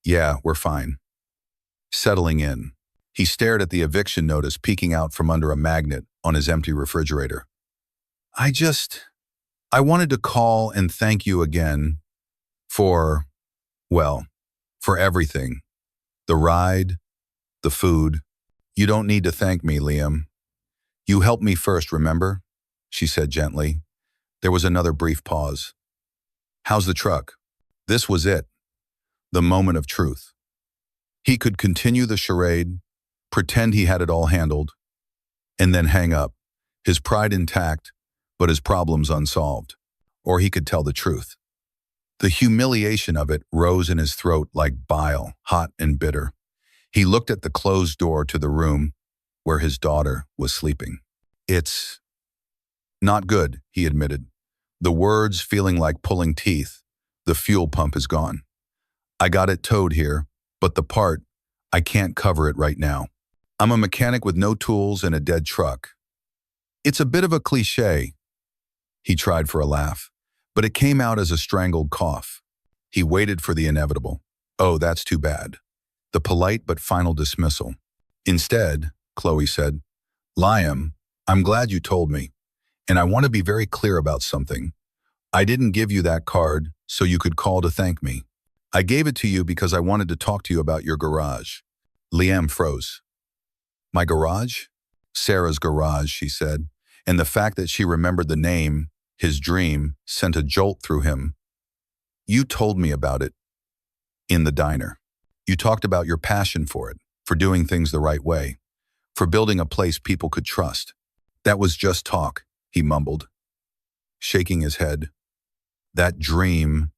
A: Yeah, we're fine. Settling in, he stared at the eviction notice peeking out from under a magnet on his empty refrigerator. I wanted to call and thank you again for, well, for everything. The ride, the food. You don't need to thank me, Liam. You helped me first, remember? She said gently. There was another brief pause. How's the truck? This was it. The moment of truth. He could continue the charade, pretend he had it all handled, and then hang up, his pride intact, but his problems unsolved. Or he could tell the truth. The humiliation of it rose in his throat like bile, hot and bitter. He looked at the closed door to the room where his daughter was sleeping. It's not good, he admitted. The words feeling like pulling teeth. The fuel pump is gone. I got it towed here, but the part, I can't cover it right now. I'm a mechanic with no tools and a dead truck. It's a bit of a cliché. He tried for a laugh, but it came out as a strangled cough. He waited for the inevitable. Oh, that's too bad. The polite but final dismissal. Instead, Chloe said, Liam, I'm glad you told me, and I want to be very clear about something. I didn't give you that card so you could call to thank me. I gave it to you because I wanted to talk to you about your garage. Liam froze. My garage? Sarah's garage, she said, and the fact that she remembered the name, his dream, sent a jolt through him. You told me about it in the diner. You talked about your passion for it, for doing things the right way, for building a place people could trust. That was just talk, he mumbled, shaking his head. That dream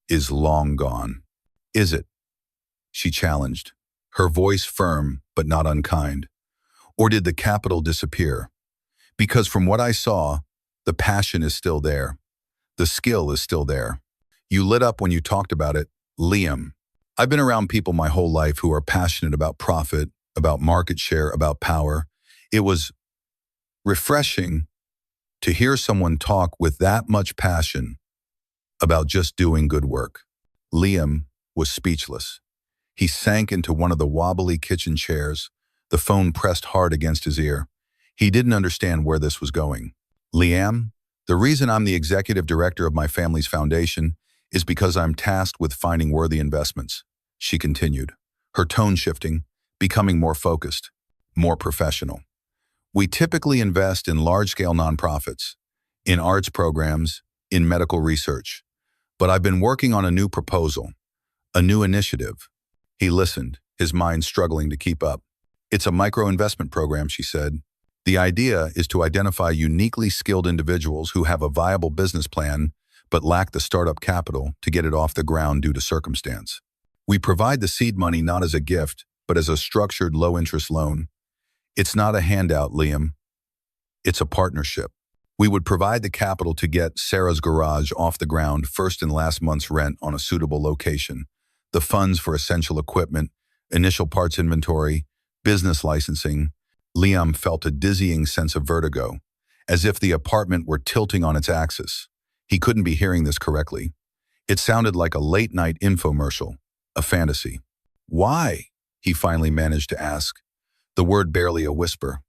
A: is long gone. Is it? She challenged, her voice firm but not unkind. Or did the capital disappear? Because from what I saw, the passion is still there. The skill is still there. You lit up when you talked about it, Liam. I've been around people my whole life who are passionate about profit, about market share, about power. It was refreshing to hear someone talk with that much passion about just doing good work. Liam was speechless. He sank into one of the wobbly kitchen chairs, the phone pressed hard against his ear. He didn't understand where this was going. Liam, the reason I'm the executive director of my family's foundation is because I'm tasked with finding worthy investments, she continued, her tone shifting, becoming more focused, more professional. We typically invest in large-scale nonprofits, in arts programs, in medical research. But I've been working on a new proposal, a new initiative. He listened, his mind struggling to keep up. It's a micro-investment program, she said. The idea is to identify uniquely skilled individuals who have a viable business plan but lack the startup capital to get it off the ground due to circumstance. We provide the seed money not as a gift, but as a structured low-interest loan. It's not a handout, Liam. It's a partnership. We would provide the capital to get Sarah's garage off the ground first in last month's rent on a suitable location, the funds for essential equipment, initial parts inventory, business licensing. Liam felt a dizzying sense of vertigo, as if the apartment were tilting on its axis. He couldn't be hearing this correctly. It sounded like a late-night infomercial, a fantasy. Why? He finally managed to ask, the word barely a whisper.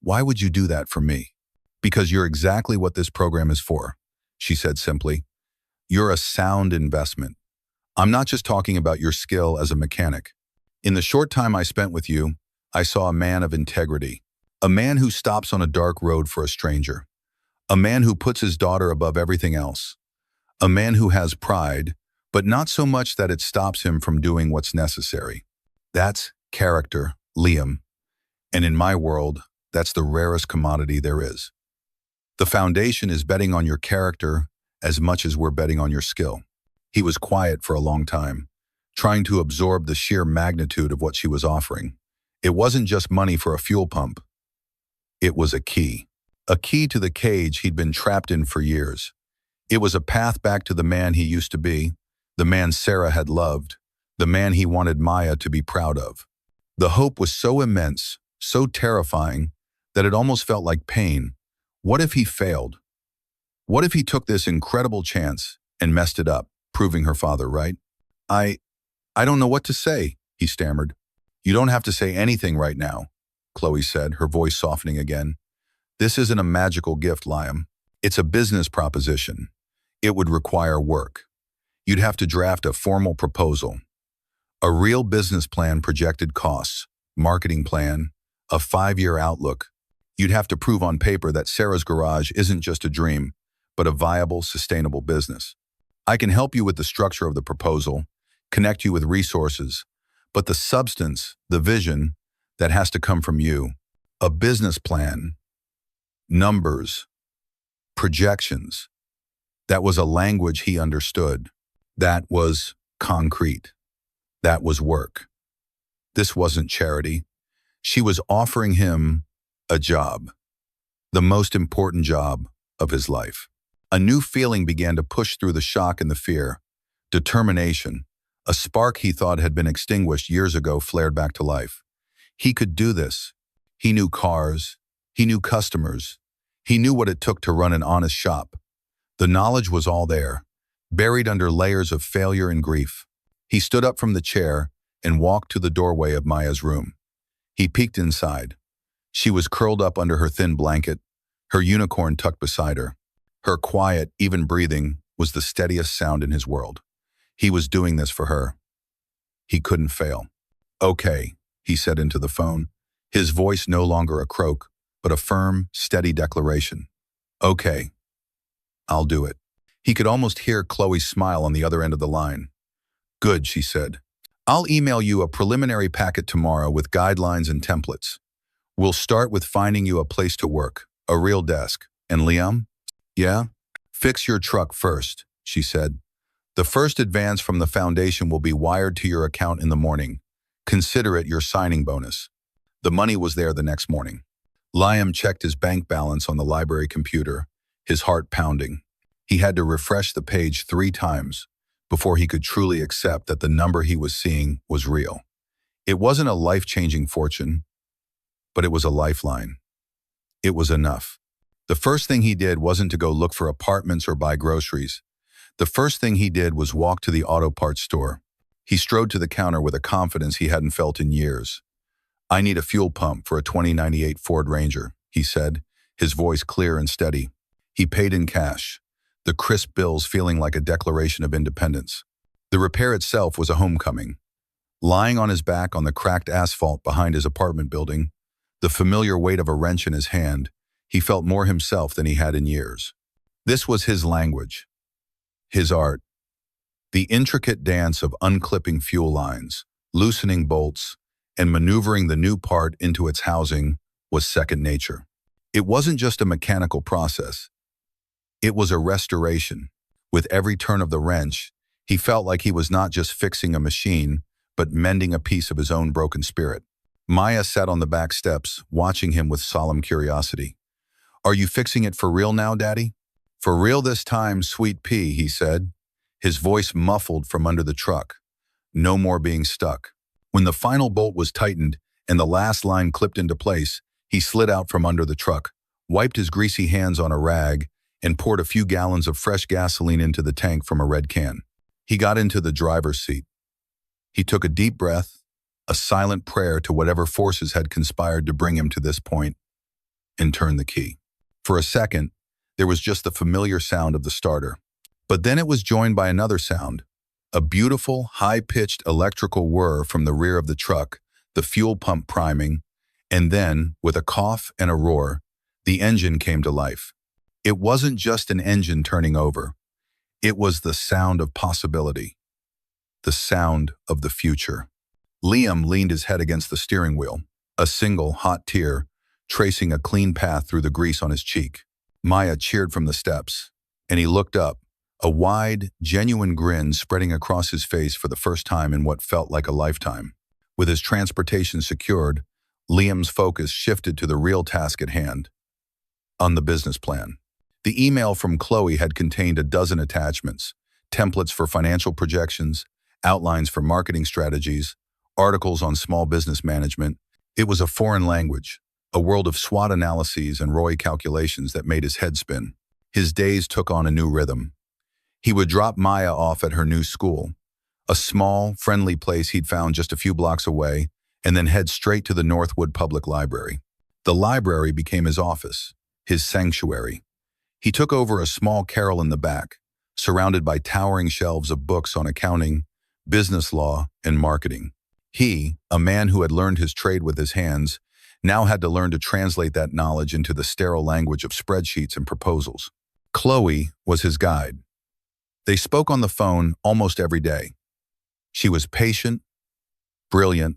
A: Why would you do that for me? Because you're exactly what this program is for, she said simply. You're a sound investment. I'm not just talking about your skill as a mechanic. In the short time I spent with you, I saw a man of integrity. A man who stops on a dark road for a stranger. A man who puts his daughter above everything else. A man who has pride, but not so much that it stops him from doing what's necessary. That's character, Liam. And in my world, that's the rarest commodity there is. The foundation is betting on your character as much as we're betting on your skill. He was quiet for a long time, trying to absorb the sheer magnitude of what she was offering. It wasn't just money for a fuel pump. It was a key to the cage he'd been trapped in for years. It was a path back to the man he used to be, the man Sarah had loved, the man he wanted Maya to be proud of. The hope was so immense, so terrifying, that it almost felt like pain. What if he failed? What if he took this incredible chance and messed it up, proving her father right? I don't know what to say, he stammered. You don't have to say anything right now, Chloe said, her voice softening again. This isn't a magical gift, Liam. It's a business proposition. It would require work. You'd have to draft a formal proposal, a real business plan, projected costs, marketing plan, a 5-year outlook. You'd have to prove on paper that Sarah's garage isn't just a dream, but a viable, sustainable business. I can help you with the structure of the proposal, connect you with resources, but the substance, the vision, that has to come from you. A business plan, numbers, projections. That was a language he understood. That was concrete. That was work. This wasn't charity. She was offering him a job, the most important job of his life. A new feeling began to push through the shock and the fear. Determination, a spark he thought had been extinguished years ago, flared back to life. He could do this. He knew cars. He knew customers. He knew what it took to run an honest shop. The knowledge was all there, buried under layers of failure and grief. He stood up from the chair and walked to the doorway of Maya's room. He peeked inside. She was curled up under her thin blanket, her unicorn tucked beside her. Her quiet, even breathing was the steadiest sound in his world. He was doing this for her. He couldn't fail. Okay, he said into the phone, his voice no longer a croak, but a firm, steady declaration. Okay, I'll do it. He could almost hear Chloe's smile on the other end of the line. Good, she said. I'll email you a preliminary packet tomorrow with guidelines and templates. We'll start with finding you a place to work, a real desk. And Liam? Yeah? Fix your truck first, she said. The first advance from the foundation will be wired to your account in the morning. Consider it your signing bonus. The money was there the next morning. Liam checked his bank balance on the library computer, his heart pounding. He had to refresh the page 3 times before he could truly accept that the number he was seeing was real. It wasn't a life-changing fortune, but it was a lifeline. It was enough. The first thing he did wasn't to go look for apartments or buy groceries. The first thing he did was walk to the auto parts store. He strode to the counter with a confidence he hadn't felt in years. I need a fuel pump for a 2098 Ford Ranger, he said, his voice clear and steady. He paid in cash, the crisp bills feeling like a declaration of independence. The repair itself was a homecoming. Lying on his back on the cracked asphalt behind his apartment building, the familiar weight of a wrench in his hand, he felt more himself than he had in years. This was his language, his art. The intricate dance of unclipping fuel lines, loosening bolts, and maneuvering the new part into its housing was second nature. It wasn't just a mechanical process. It was a restoration. With every turn of the wrench, he felt like he was not just fixing a machine, but mending a piece of his own broken spirit. Maya sat on the back steps, watching him with solemn curiosity. Are you fixing it for real now, Daddy? For real this time, sweet pea, he said, his voice muffled from under the truck. No more being stuck. When the final bolt was tightened and the last line clipped into place, he slid out from under the truck, wiped his greasy hands on a rag, and poured a few gallons of fresh gasoline into the tank from a red can. He got into the driver's seat. He took a deep breath, a silent prayer to whatever forces had conspired to bring him to this point, and turned the key. For a second, there was just the familiar sound of the starter. But then it was joined by another sound, a beautiful, high-pitched electrical whir from the rear of the truck, the fuel pump priming, and then, with a cough and a roar, the engine came to life. It wasn't just an engine turning over. It was the sound of possibility, the sound of the future. Liam leaned his head against the steering wheel, a single hot tear tracing a clean path through the grease on his cheek. Maya cheered from the steps, and he looked up, a wide, genuine grin spreading across his face for the first time in what felt like a lifetime. With his transportation secured, Liam's focus shifted to the real task at hand, on the business plan. The email from Chloe had contained a dozen attachments, templates for financial projections, outlines for marketing strategies, articles on small business management. It was a foreign language, a world of SWOT analyses and ROI calculations that made his head spin. His days took on a new rhythm. He would drop Maya off at her new school, a small, friendly place he'd found just a few blocks away, and then head straight to the Northwood Public Library. The library became his office, his sanctuary. He took over a small carrel in the back, surrounded by towering shelves of books on accounting, business law, and marketing. He, a man who had learned his trade with his hands, now had to learn to translate that knowledge into the sterile language of spreadsheets and proposals. Chloe was his guide. They spoke on the phone almost every day. She was patient, brilliant,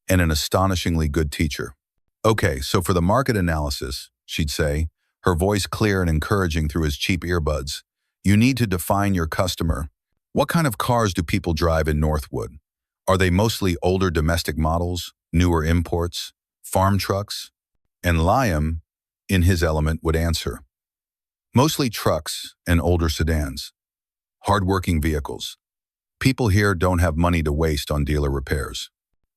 A: and an astonishingly good teacher. "Okay, so for the market analysis," she'd say, her voice clear and encouraging through his cheap earbuds, "you need to define your customer. What kind of cars do people drive in Northwood? Are they mostly older domestic models, newer imports, farm trucks?" And Liam, in his element, would answer, "Mostly trucks and older sedans. Hardworking vehicles. People here don't have money to waste on dealer repairs.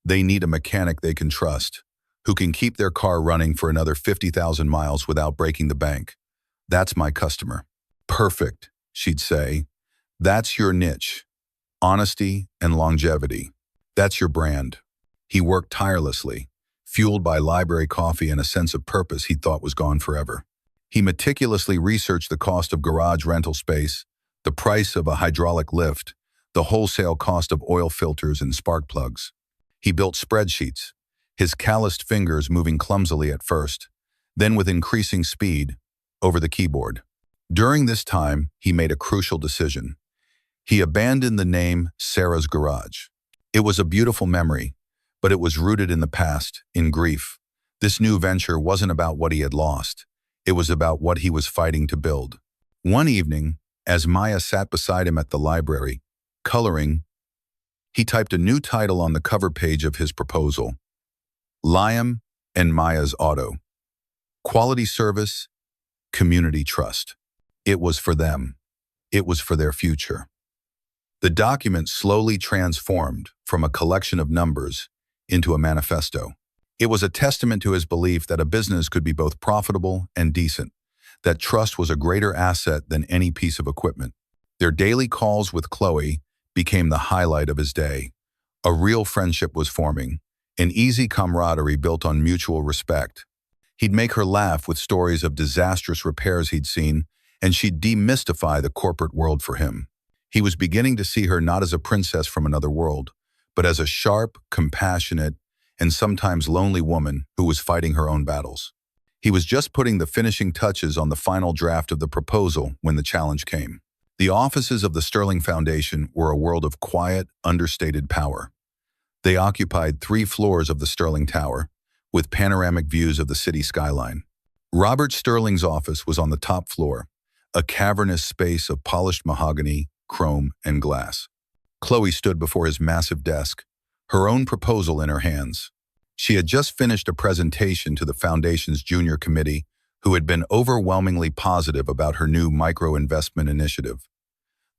A: They need a mechanic they can trust, who can keep their car running for another 50,000 miles without breaking the bank. That's my customer." "Perfect," she'd say. "That's your niche. Honesty and longevity. That's your brand." He worked tirelessly, fueled by library coffee and a sense of purpose he thought was gone forever. He meticulously researched the cost of garage rental space, the price of a hydraulic lift, the wholesale cost of oil filters and spark plugs. He built spreadsheets, his calloused fingers moving clumsily at first, then with increasing speed, over the keyboard. During this time, he made a crucial decision. He abandoned the name Sarah's Garage. It was a beautiful memory, but it was rooted in the past, in grief. This new venture wasn't about what he had lost. It was about what he was fighting to build. One evening, as Maya sat beside him at the library, coloring, he typed a new title on the cover page of his proposal: Liam and Maya's Auto. Quality service, community trust. It was for them. It was for their future. The document slowly transformed from a collection of numbers into a manifesto. It was a testament to his belief that a business could be both profitable and decent, that trust was a greater asset than any piece of equipment. Their daily calls with Chloe became the highlight of his day. A real friendship was forming, an easy camaraderie built on mutual respect. He'd make her laugh with stories of disastrous repairs he'd seen, and she'd demystify the corporate world for him. He was beginning to see her not as a princess from another world, but as a sharp, compassionate, and sometimes lonely woman who was fighting her own battles. He was just putting the finishing touches on the final draft of the proposal when the challenge came. The offices of the Sterling Foundation were a world of quiet, understated power. They occupied 3 floors of the Sterling Tower, with panoramic views of the city skyline. Robert Sterling's office was on the top floor, a cavernous space of polished mahogany, chrome, and glass. Chloe stood before his massive desk, her own proposal in her hands. She had just finished a presentation to the Foundation's junior committee, who had been overwhelmingly positive about her new micro-investment initiative.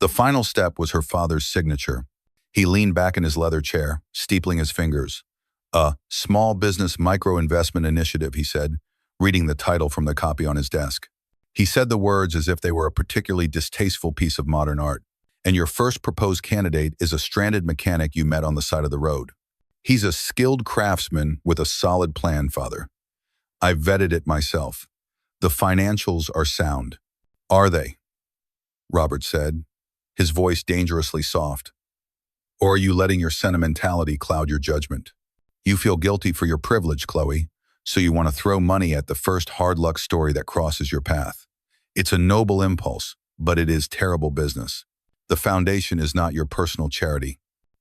A: The final step was her father's signature. He leaned back in his leather chair, steepling his fingers. "A small business micro-investment initiative," he said, reading the title from the copy on his desk. He said the words as if they were a particularly distasteful piece of modern art. "And your first proposed candidate is a stranded mechanic you met on the side of the road. He's a skilled craftsman with a solid plan, Father. I vetted it myself. The financials are sound. Are they? Robert said, his voice dangerously soft. Or are you letting your sentimentality cloud your judgment? You feel guilty for your privilege, Chloe, so you want to throw money at the first hard luck story that crosses your path. It's a noble impulse, but it is terrible business. The foundation is not your personal charity.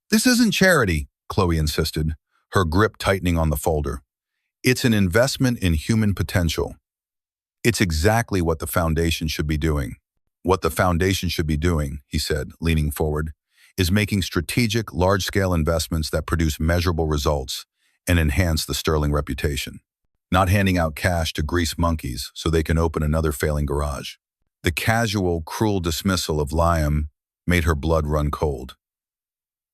A: This isn't charity, Chloe insisted, her grip tightening on the folder. It's an investment in human potential. It's exactly what the foundation should be doing. What the foundation should be doing, he said, leaning forward, is making strategic, large-scale investments that produce measurable results and enhance the sterling reputation. Not handing out cash to grease monkeys so they can open another failing garage. The casual, cruel dismissal of Liam made her blood run cold.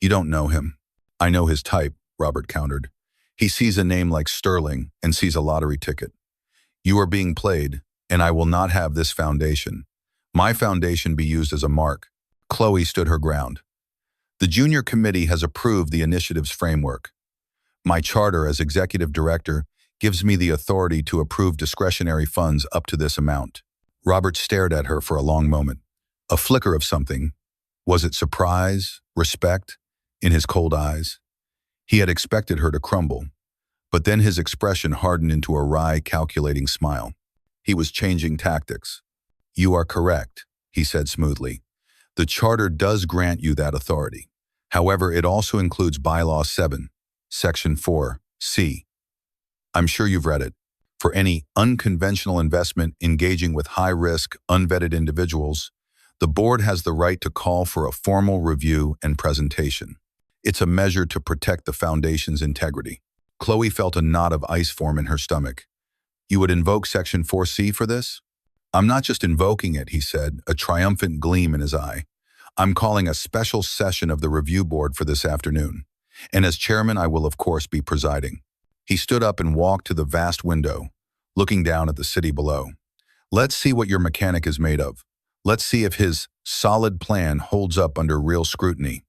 A: You don't know him. I know his type, Robert countered. He sees a name like Sterling and sees a lottery ticket. You are being played, and I will not have this foundation. My foundation be used as a mark. Chloe stood her ground. The junior committee has approved the initiative's framework. My charter as executive director gives me the authority to approve discretionary funds up to this amount. Robert stared at her for a long moment. A flicker of something. Was it surprise, respect, in his cold eyes? He had expected her to crumble, but then his expression hardened into a wry, calculating smile. He was changing tactics. You are correct, he said smoothly. The charter does grant you that authority. However, it also includes Bylaw 7, Section 4C. I'm sure you've read it. For any unconventional investment engaging with high-risk, unvetted individuals, the board has the right to call for a formal review and presentation. It's a measure to protect the foundation's integrity. Chloe felt a knot of ice form in her stomach. You would invoke Section 4C for this? I'm not just invoking it, he said, a triumphant gleam in his eye. I'm calling a special session of the review board for this afternoon. And as chairman, I will of course be presiding. He stood up and walked to the vast window, looking down at the city below. Let's see what your mechanic is made of. Let's see if his solid plan holds up under real scrutiny.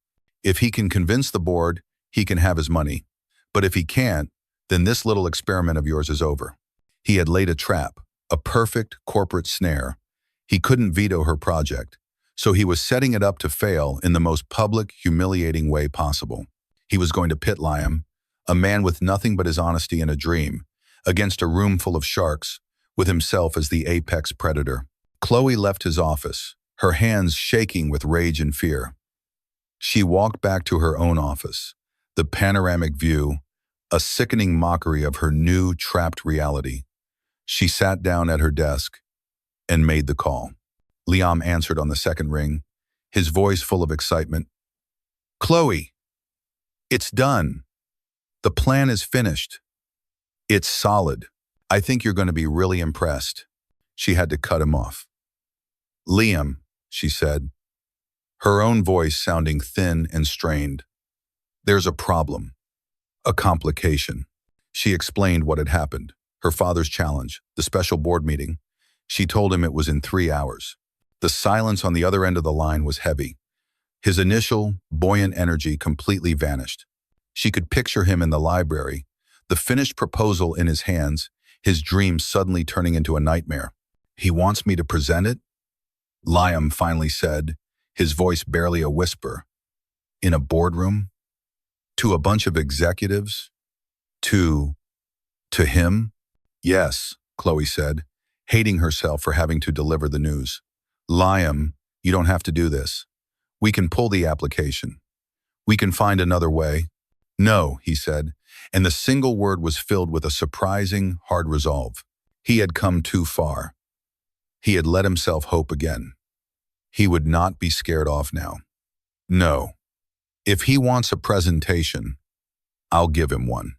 A: If he can convince the board, he can have his money. But if he can't, then this little experiment of yours is over. He had laid a trap, a perfect corporate snare. He couldn't veto her project, so he was setting it up to fail in the most public, humiliating way possible. He was going to pit Liam, a man with nothing but his honesty and a dream, against a room full of sharks, with himself as the apex predator. Chloe left his office, her hands shaking with rage and fear. She walked back to her own office, the panoramic view, a sickening mockery of her new, trapped reality. She sat down at her desk and made the call. Liam answered on the second ring, his voice full of excitement. Chloe, it's done. The plan is finished. It's solid. I think you're going to be really impressed. She had to cut him off. Liam, she said, her own voice sounding thin and strained. There's a problem, a complication. She explained what had happened, her father's challenge, the special board meeting. She told him it was in 3 hours. The silence on the other end of the line was heavy. His initial, buoyant energy completely vanished. She could picture him in the library, the finished proposal in his hands, his dream suddenly turning into a nightmare. He wants me to present it? Liam finally said, his voice barely a whisper. In a boardroom? To a bunch of executives? To him? Yes, Chloe said, hating herself for having to deliver the news. Liam, you don't have to do this. We can pull the application. We can find another way. No, he said, and the single word was filled with a surprising, hard resolve. He had come too far. He had let himself hope again. He would not be scared off now. No. If he wants a presentation, I'll give him one.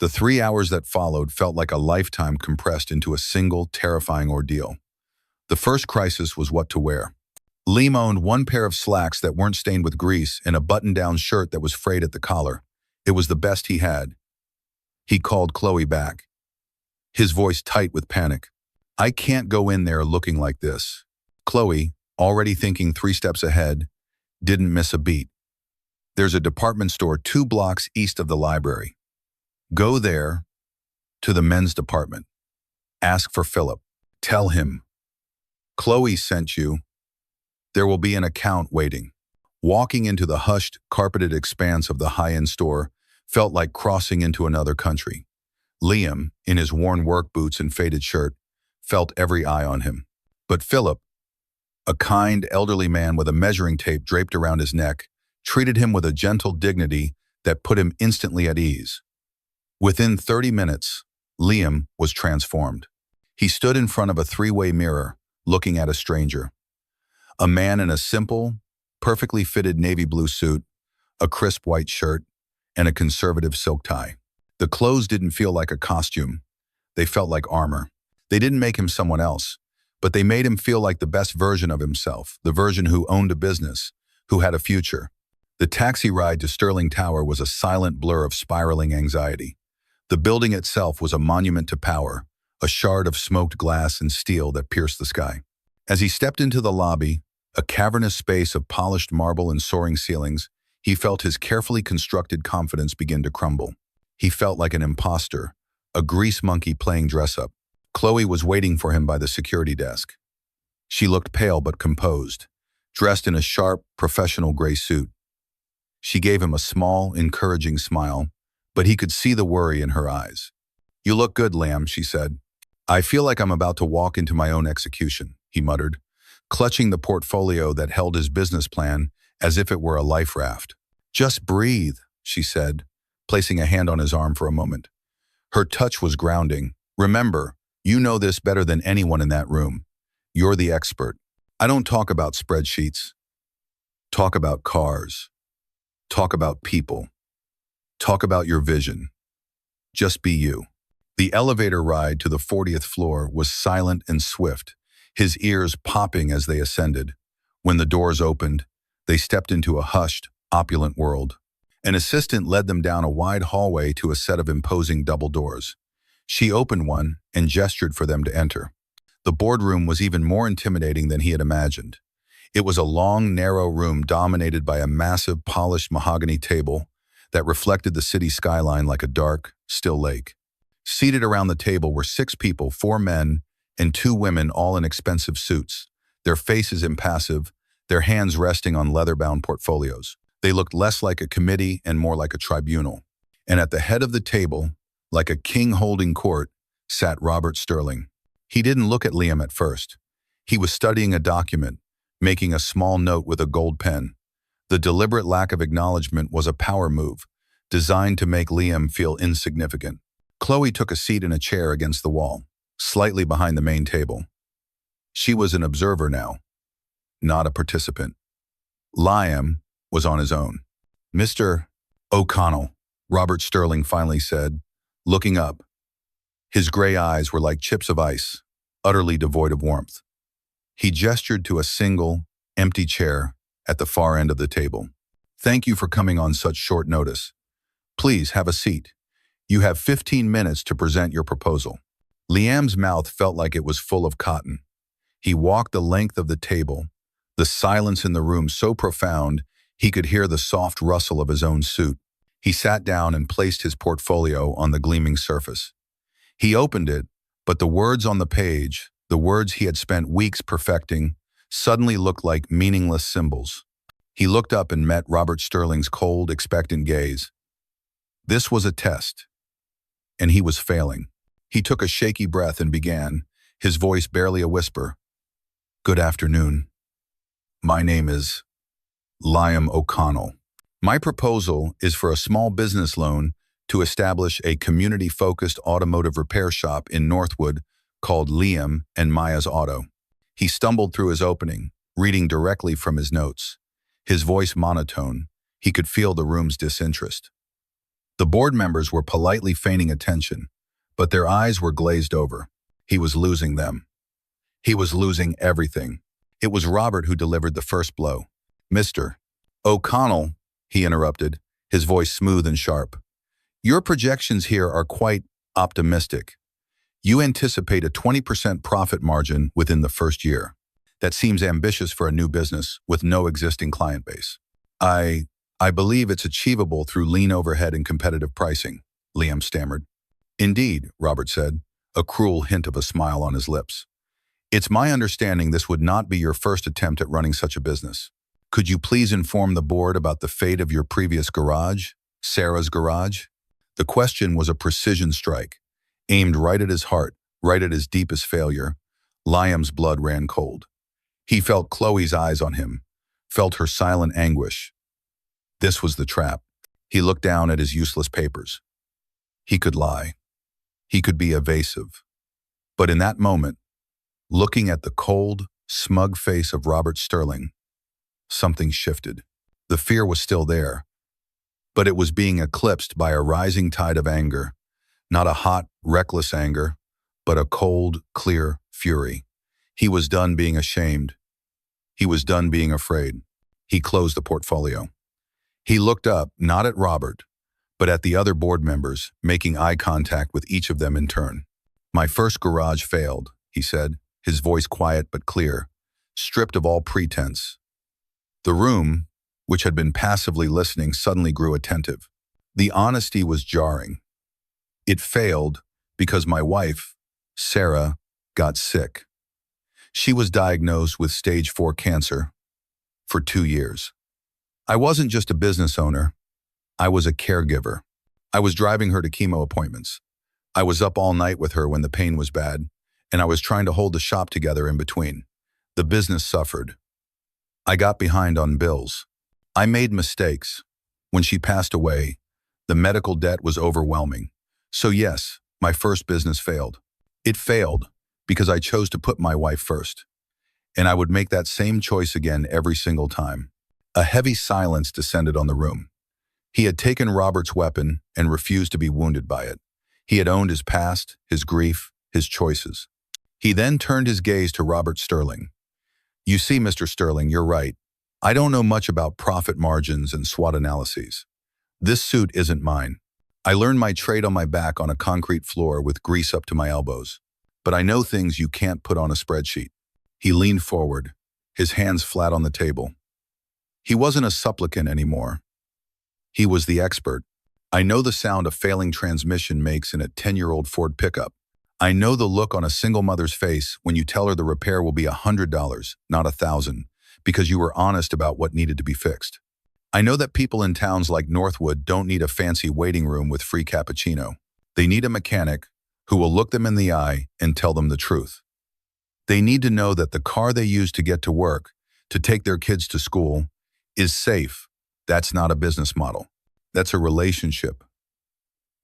A: The 3 hours that followed felt like a lifetime compressed into a single, terrifying ordeal. The first crisis was what to wear. Liam owned one pair of slacks that weren't stained with grease and a button-down shirt that was frayed at the collar. It was the best he had. He called Chloe back, his voice tight with panic. I can't go in there looking like this. Chloe, already thinking 3 steps ahead, didn't miss a beat. There's a department store 2 blocks east of the library. Go there, to the men's department. Ask for Philip. Tell him. Chloe sent you. There will be an account waiting. Walking into the hushed, carpeted expanse of the high-end store felt like crossing into another country. Liam, in his worn work boots and faded shirt, felt every eye on him. But Philip, a kind, elderly man with a measuring tape draped around his neck, treated him with a gentle dignity that put him instantly at ease. Within 30 minutes, Liam was transformed. He stood in front of a three-way mirror, looking at a stranger. A man in a simple, perfectly fitted navy blue suit, a crisp white shirt, and a conservative silk tie. The clothes didn't feel like a costume. They felt like armor. They didn't make him someone else, but they made him feel like the best version of himself, the version who owned a business, who had a future. The taxi ride to Sterling Tower was a silent blur of spiraling anxiety. The building itself was a monument to power, a shard of smoked glass and steel that pierced the sky. As he stepped into the lobby, a cavernous space of polished marble and soaring ceilings, he felt his carefully constructed confidence begin to crumble. He felt like an imposter, a grease monkey playing dress-up. Chloe was waiting for him by the security desk. She looked pale but composed, dressed in a sharp, professional gray suit. She gave him a small, encouraging smile, but he could see the worry in her eyes. "You look good, Lamb," she said. "I feel like I'm about to walk into my own execution," he muttered, clutching the portfolio that held his business plan as if it were a life raft. "Just breathe," she said, placing a hand on his arm for a moment. Her touch was grounding. "Remember, you know this better than anyone in that room. You're the expert. I don't talk about spreadsheets. Talk about cars. Talk about people. Talk about your vision. Just be you." The elevator ride to the 40th floor was silent and swift, his ears popping as they ascended. When the doors opened, they stepped into a hushed, opulent world. An assistant led them down a wide hallway to a set of imposing double doors. She opened one and gestured for them to enter. The boardroom was even more intimidating than he had imagined. It was a long, narrow room dominated by a massive, polished mahogany table that reflected the city skyline like a dark, still lake. Seated around the table were 6 people, 4 men and 2 women, all in expensive suits, their faces impassive, their hands resting on leather-bound portfolios. They looked less like a committee and more like a tribunal. And at the head of the table, like a king holding court, sat Robert Sterling. He didn't look at Liam at first. He was studying a document, making a small note with a gold pen. The deliberate lack of acknowledgement was a power move, designed to make Liam feel insignificant. Chloe took a seat in a chair against the wall, slightly behind the main table. She was an observer now, not a participant. Liam was on his own. "Mr. O'Connell," Robert Sterling finally said, looking up. His gray eyes were like chips of ice, utterly devoid of warmth. He gestured to a single, empty chair at the far end of the table. "Thank you for coming on such short notice. Please have a seat. You have 15 minutes to present your proposal." Liam's mouth felt like it was full of cotton. He walked the length of the table, the silence in the room so profound he could hear the soft rustle of his own suit. He sat down and placed his portfolio on the gleaming surface. He opened it, but the words on the page, the words he had spent weeks perfecting, suddenly looked like meaningless symbols. He looked up and met Robert Sterling's cold, expectant gaze. This was a test, and he was failing. He took a shaky breath and began, his voice barely a whisper. "Good afternoon. My name is Liam O'Connell. My proposal is for a small business loan to establish a community-focused automotive repair shop in Northwood called Liam and Maya's Auto." He stumbled through his opening, reading directly from his notes. His voice monotone. He could feel the room's disinterest. The board members were politely feigning attention, but their eyes were glazed over. He was losing them. He was losing everything. It was Robert who delivered the first blow. "Mr. O'Connell," he interrupted, his voice smooth and sharp. "Your projections here are quite optimistic. You anticipate a 20% profit margin within the first year. That seems ambitious for a new business with no existing client base." I believe it's achievable through lean overhead and competitive pricing," Liam stammered. "Indeed," Robert said, a cruel hint of a smile on his lips. It's my understanding this would not be your first attempt at running such a business. Could you please inform the board about the fate of your previous garage, Sarah's garage? The question was a precision strike, aimed right at his heart, right at his deepest failure. Liam's blood ran cold. He felt Chloe's eyes on him, felt her silent anguish. This was the trap. He looked down at his useless papers. He could lie. He could be evasive. But in that moment, looking at the cold, smug face of Robert Sterling, something shifted. The fear was still there, but it was being eclipsed by a rising tide of anger. Not a hot, reckless anger, but a cold, clear fury. He was done being ashamed. He was done being afraid. He closed the portfolio. He looked up, not at Robert, but at the other board members, making eye contact with each of them in turn. My first garage failed, he said, his voice quiet but clear, stripped of all pretense. The room, which had been passively listening, suddenly grew attentive. The honesty was jarring. It failed because my wife, Sarah, got sick. She was diagnosed with stage 4 cancer for 2 years. I wasn't just a business owner. I was a caregiver. I was driving her to chemo appointments. I was up all night with her when the pain was bad, and I was trying to hold the shop together in between. The business suffered. I got behind on bills. I made mistakes. When she passed away, the medical debt was overwhelming. So yes, my first business failed. It failed because I chose to put my wife first. And I would make that same choice again every single time. A heavy silence descended on the room. He had taken Robert's weapon and refused to be wounded by it. He had owned his past, his grief, his choices. He then turned his gaze to Robert Sterling. You see, Mr. Sterling, you're right. I don't know much about profit margins and SWOT analyses. This suit isn't mine. I learned my trade on my back on a concrete floor with grease up to my elbows. But I know things you can't put on a spreadsheet. He leaned forward, his hands flat on the table. He wasn't a supplicant anymore. He was the expert. I know the sound a failing transmission makes in a 10-year-old Ford pickup. I know the look on a single mother's face when you tell her the repair will be $100, not $1,000, because you were honest about what needed to be fixed. I know that people in towns like Northwood don't need a fancy waiting room with free cappuccino. They need a mechanic who will look them in the eye and tell them the truth. They need to know that the car they use to get to work, to take their kids to school, is safe. That's not a business model. That's a relationship.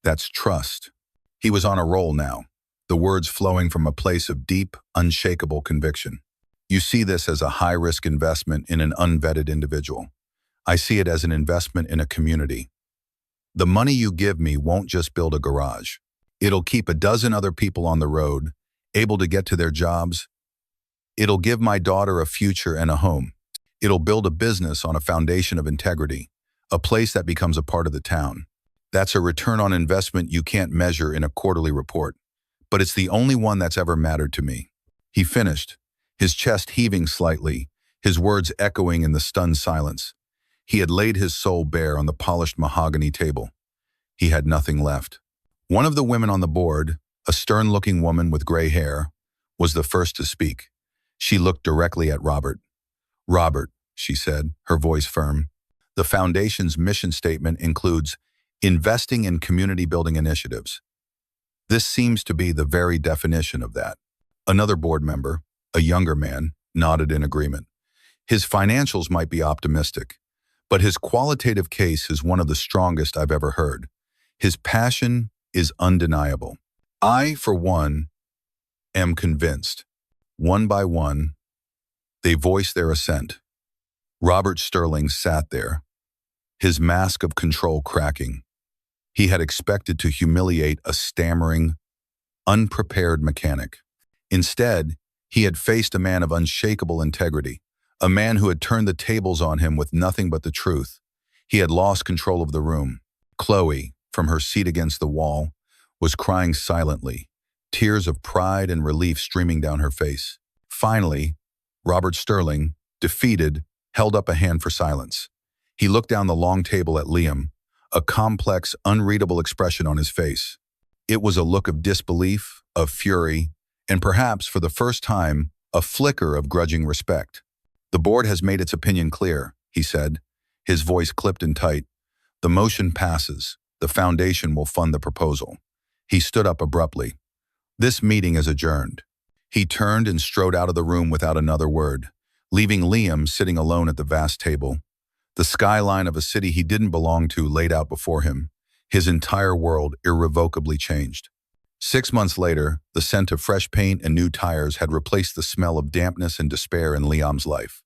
A: That's trust. He was on a roll now, the words flowing from a place of deep, unshakable conviction. You see this as a high-risk investment in an unvetted individual. I see it as an investment in a community. The money you give me won't just build a garage. It'll keep a dozen other people on the road, able to get to their jobs. It'll give my daughter a future and a home. It'll build a business on a foundation of integrity, a place that becomes a part of the town. That's a return on investment you can't measure in a quarterly report, but it's the only one that's ever mattered to me. He finished, his chest heaving slightly, his words echoing in the stunned silence. He had laid his soul bare on the polished mahogany table. He had nothing left. One of the women on the board, a stern-looking woman with gray hair, was the first to speak. She looked directly at Robert. Robert, she said, her voice firm, the foundation's mission statement includes investing in community-building initiatives. This seems to be the very definition of that. Another board member, a younger man, nodded in agreement. His financials might be optimistic, but his qualitative case is one of the strongest I've ever heard. His passion is undeniable. I, for one, am convinced. One by one, they voiced their assent. Robert Sterling sat there, his mask of control cracking. He had expected to humiliate a stammering, unprepared mechanic. Instead, he had faced a man of unshakable integrity, a man who had turned the tables on him with nothing but the truth. He had lost control of the room. Chloe, from her seat against the wall, was crying silently, tears of pride and relief streaming down her face. Finally, Robert Sterling, defeated, held up a hand for silence. He looked down the long table at Liam, a complex, unreadable expression on his face. It was a look of disbelief, of fury, and perhaps for the first time, a flicker of grudging respect. "The board has made its opinion clear," he said, his voice clipped and tight. "The motion passes. The foundation will fund the proposal." He stood up abruptly. "This meeting is adjourned." He turned and strode out of the room without another word, leaving Liam sitting alone at the vast table. The skyline of a city he didn't belong to laid out before him, his entire world irrevocably changed. 6 months later, the scent of fresh paint and new tires had replaced the smell of dampness and despair in Liam's life.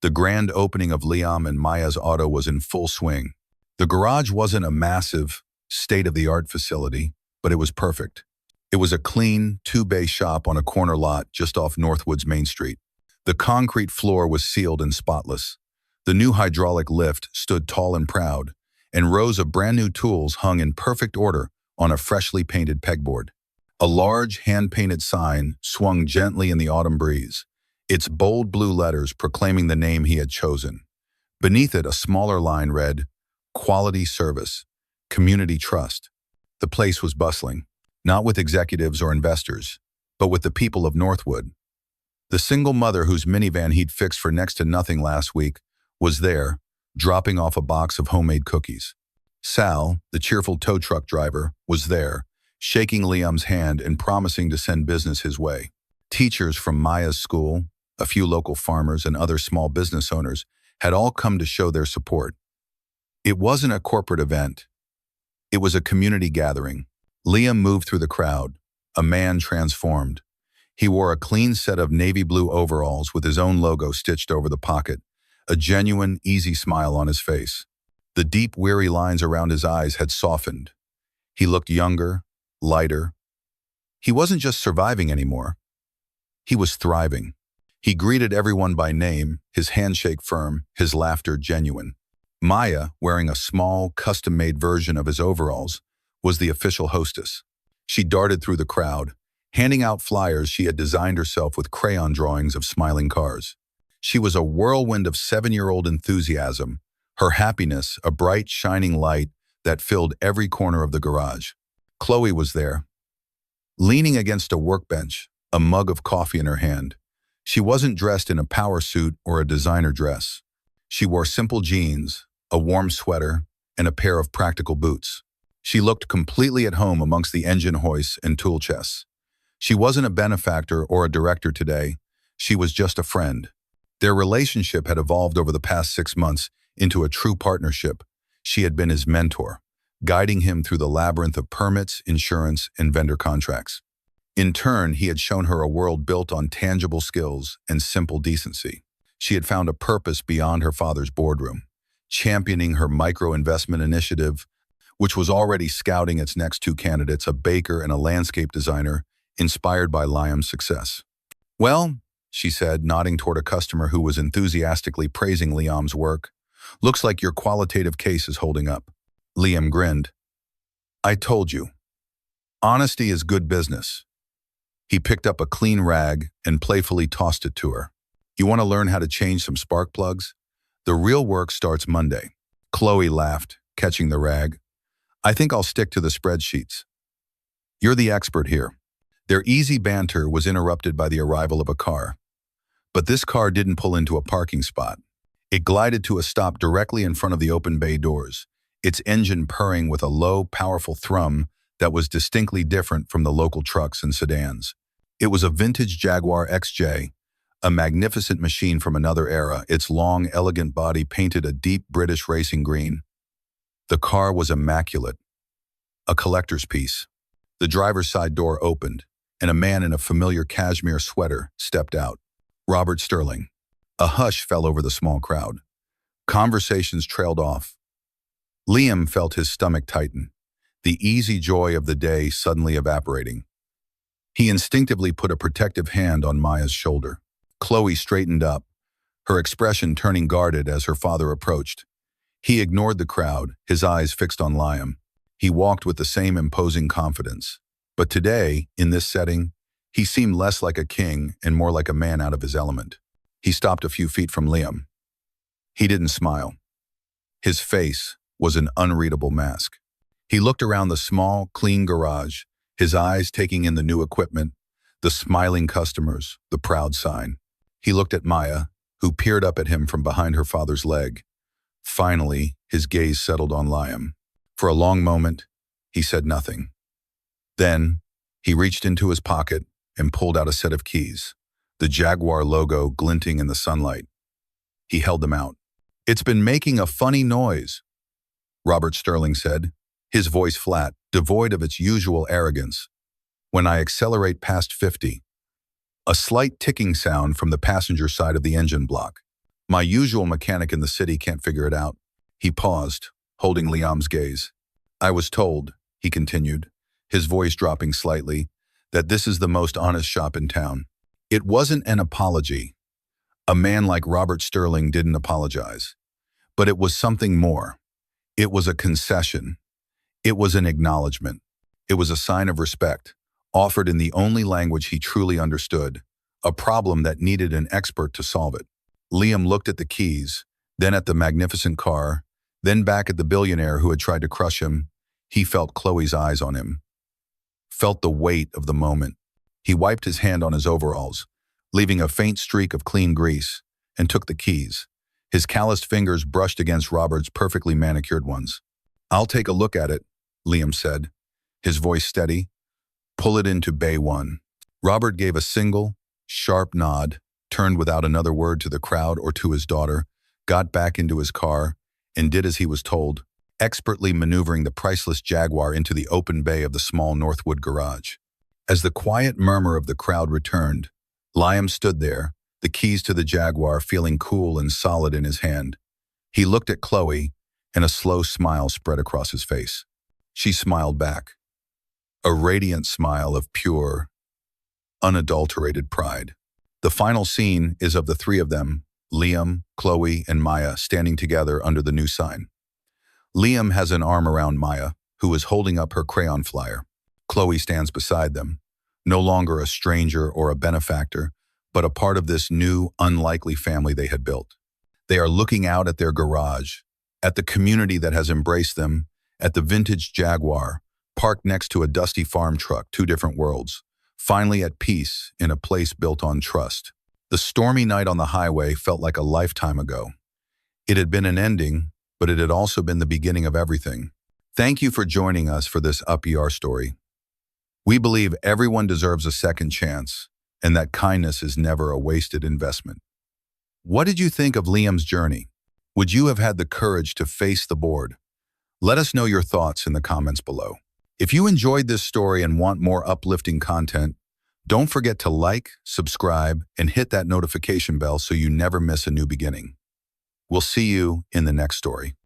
A: The grand opening of Liam and Maya's auto was in full swing. The garage wasn't a massive, state-of-the-art facility, but it was perfect. It was a clean, two-bay shop on a corner lot just off Northwood's Main Street. The concrete floor was sealed and spotless. The new hydraulic lift stood tall and proud, and rows of brand-new tools hung in perfect order on a freshly painted pegboard. A large, hand-painted sign swung gently in the autumn breeze, its bold blue letters proclaiming the name he had chosen. Beneath it, a smaller line read, "Quality Service, Community Trust." The place was bustling, not with executives or investors, but with the people of Northwood. The single mother whose minivan he'd fixed for next to nothing last week was there, dropping off a box of homemade cookies. Sal, the cheerful tow truck driver, was there, shaking Liam's hand and promising to send business his way. Teachers from Maya's school, a few local farmers, and other small business owners had all come to show their support. It wasn't a corporate event. It was a community gathering. Liam moved through the crowd, a man transformed. He wore a clean set of navy blue overalls with his own logo stitched over the pocket, a genuine, easy smile on his face. The deep, weary lines around his eyes had softened. He looked younger, lighter. He wasn't just surviving anymore. He was thriving. He greeted everyone by name, his handshake firm, his laughter genuine. Maya, wearing a small, custom-made version of his overalls, was the official hostess. She darted through the crowd, handing out flyers she had designed herself with crayon drawings of smiling cars. She was a whirlwind of 7-year-old enthusiasm, her happiness a bright, shining light that filled every corner of the garage. Chloe was there, leaning against a workbench, a mug of coffee in her hand. She wasn't dressed in a power suit or a designer dress. She wore simple jeans, a warm sweater, and a pair of practical boots. She looked completely at home amongst the engine hoists and tool chests. She wasn't a benefactor or a director today. She was just a friend. Their relationship had evolved over the past 6 months into a true partnership. She had been his mentor, guiding him through the labyrinth of permits, insurance, and vendor contracts. In turn, he had shown her a world built on tangible skills and simple decency. She had found a purpose beyond her father's boardroom, championing her micro-investment initiative, which was already scouting its next 2 candidates, a baker and a landscape designer, inspired by Liam's success. "Well," she said, nodding toward a customer who was enthusiastically praising Liam's work, "looks like your qualitative case is holding up." Liam grinned. "I told you. Honesty is good business." He picked up a clean rag and playfully tossed it to her. "You want to learn how to change some spark plugs? The real work starts Monday." Chloe laughed, catching the rag. "I think I'll stick to the spreadsheets. You're the expert here." Their easy banter was interrupted by the arrival of a car. But this car didn't pull into a parking spot. It glided to a stop directly in front of the open bay doors, its engine purring with a low, powerful thrum that was distinctly different from the local trucks and sedans. It was a vintage Jaguar XJ, a magnificent machine from another era, its long, elegant body painted a deep British racing green. The car was immaculate, a collector's piece. The driver's side door opened, and a man in a familiar cashmere sweater stepped out. Robert Sterling. A hush fell over the small crowd. Conversations trailed off. Liam felt his stomach tighten, the easy joy of the day suddenly evaporating. He instinctively put a protective hand on Maya's shoulder. Chloe straightened up, her expression turning guarded as her father approached. He ignored the crowd, his eyes fixed on Liam. He walked with the same imposing confidence. But today, in this setting, he seemed less like a king and more like a man out of his element. He stopped a few feet from Liam. He didn't smile. His face was an unreadable mask. He looked around the small, clean garage, his eyes taking in the new equipment, The smiling customers, the proud sign. He looked at Maya, who peered up at him from behind her father's leg. Finally, his gaze settled on Liam. For a long moment, he said nothing. Then, he reached into his pocket and pulled out a set of keys, the Jaguar logo glinting in the sunlight. He held them out. "It's been making a funny noise," Robert Sterling said, his voice flat, devoid of its usual arrogance. "When I accelerate past 50. A slight ticking sound from the passenger side of the engine block. My usual mechanic in the city can't figure it out." He paused, holding Liam's gaze. "I was told," he continued, his voice dropping slightly, "that this is the most honest shop in town." It wasn't an apology. A man like Robert Sterling didn't apologize. But it was something more. It was a concession. It was an acknowledgement. It was a sign of respect, offered in the only language he truly understood, a problem that needed an expert to solve it. Liam looked at the keys, then at the magnificent car, then back at the billionaire who had tried to crush him. He felt Chloe's eyes on him, felt the weight of the moment. He wiped his hand on his overalls, leaving a faint streak of clean grease, and took the keys. His calloused fingers brushed against Robert's perfectly manicured ones. "I'll take a look at it," Liam said, his voice steady. "Pull it into Bay 1. Robert gave a single, sharp nod, turned without another word to the crowd or to his daughter, got back into his car, and did as he was told, expertly maneuvering the priceless Jaguar into the open bay of the small Northwood garage. As the quiet murmur of the crowd returned, Liam stood there, the keys to the Jaguar feeling cool and solid in his hand. He looked at Chloe, and a slow smile spread across his face. She smiled back, a radiant smile of pure, unadulterated pride. The final scene is of the three of them, Liam, Chloe, and Maya, standing together under the new sign. Liam has an arm around Maya, who is holding up her crayon flyer. Chloe stands beside them, no longer a stranger or a benefactor, but a part of this new, unlikely family they had built. They are looking out at their garage, at the community that has embraced them, at the vintage Jaguar, parked next to a dusty farm truck, two different worlds, finally at peace in a place built on trust. The stormy night on the highway felt like a lifetime ago. It had been an ending, but it had also been the beginning of everything. Thank you for joining us for this UP story. We believe everyone deserves a second chance, and that kindness is never a wasted investment. What did you think of Liam's journey? Would you have had the courage to face the board? Let us know your thoughts in the comments below. If you enjoyed this story and want more uplifting content, don't forget to like, subscribe, and hit that notification bell so you never miss a new beginning. We'll see you in the next story.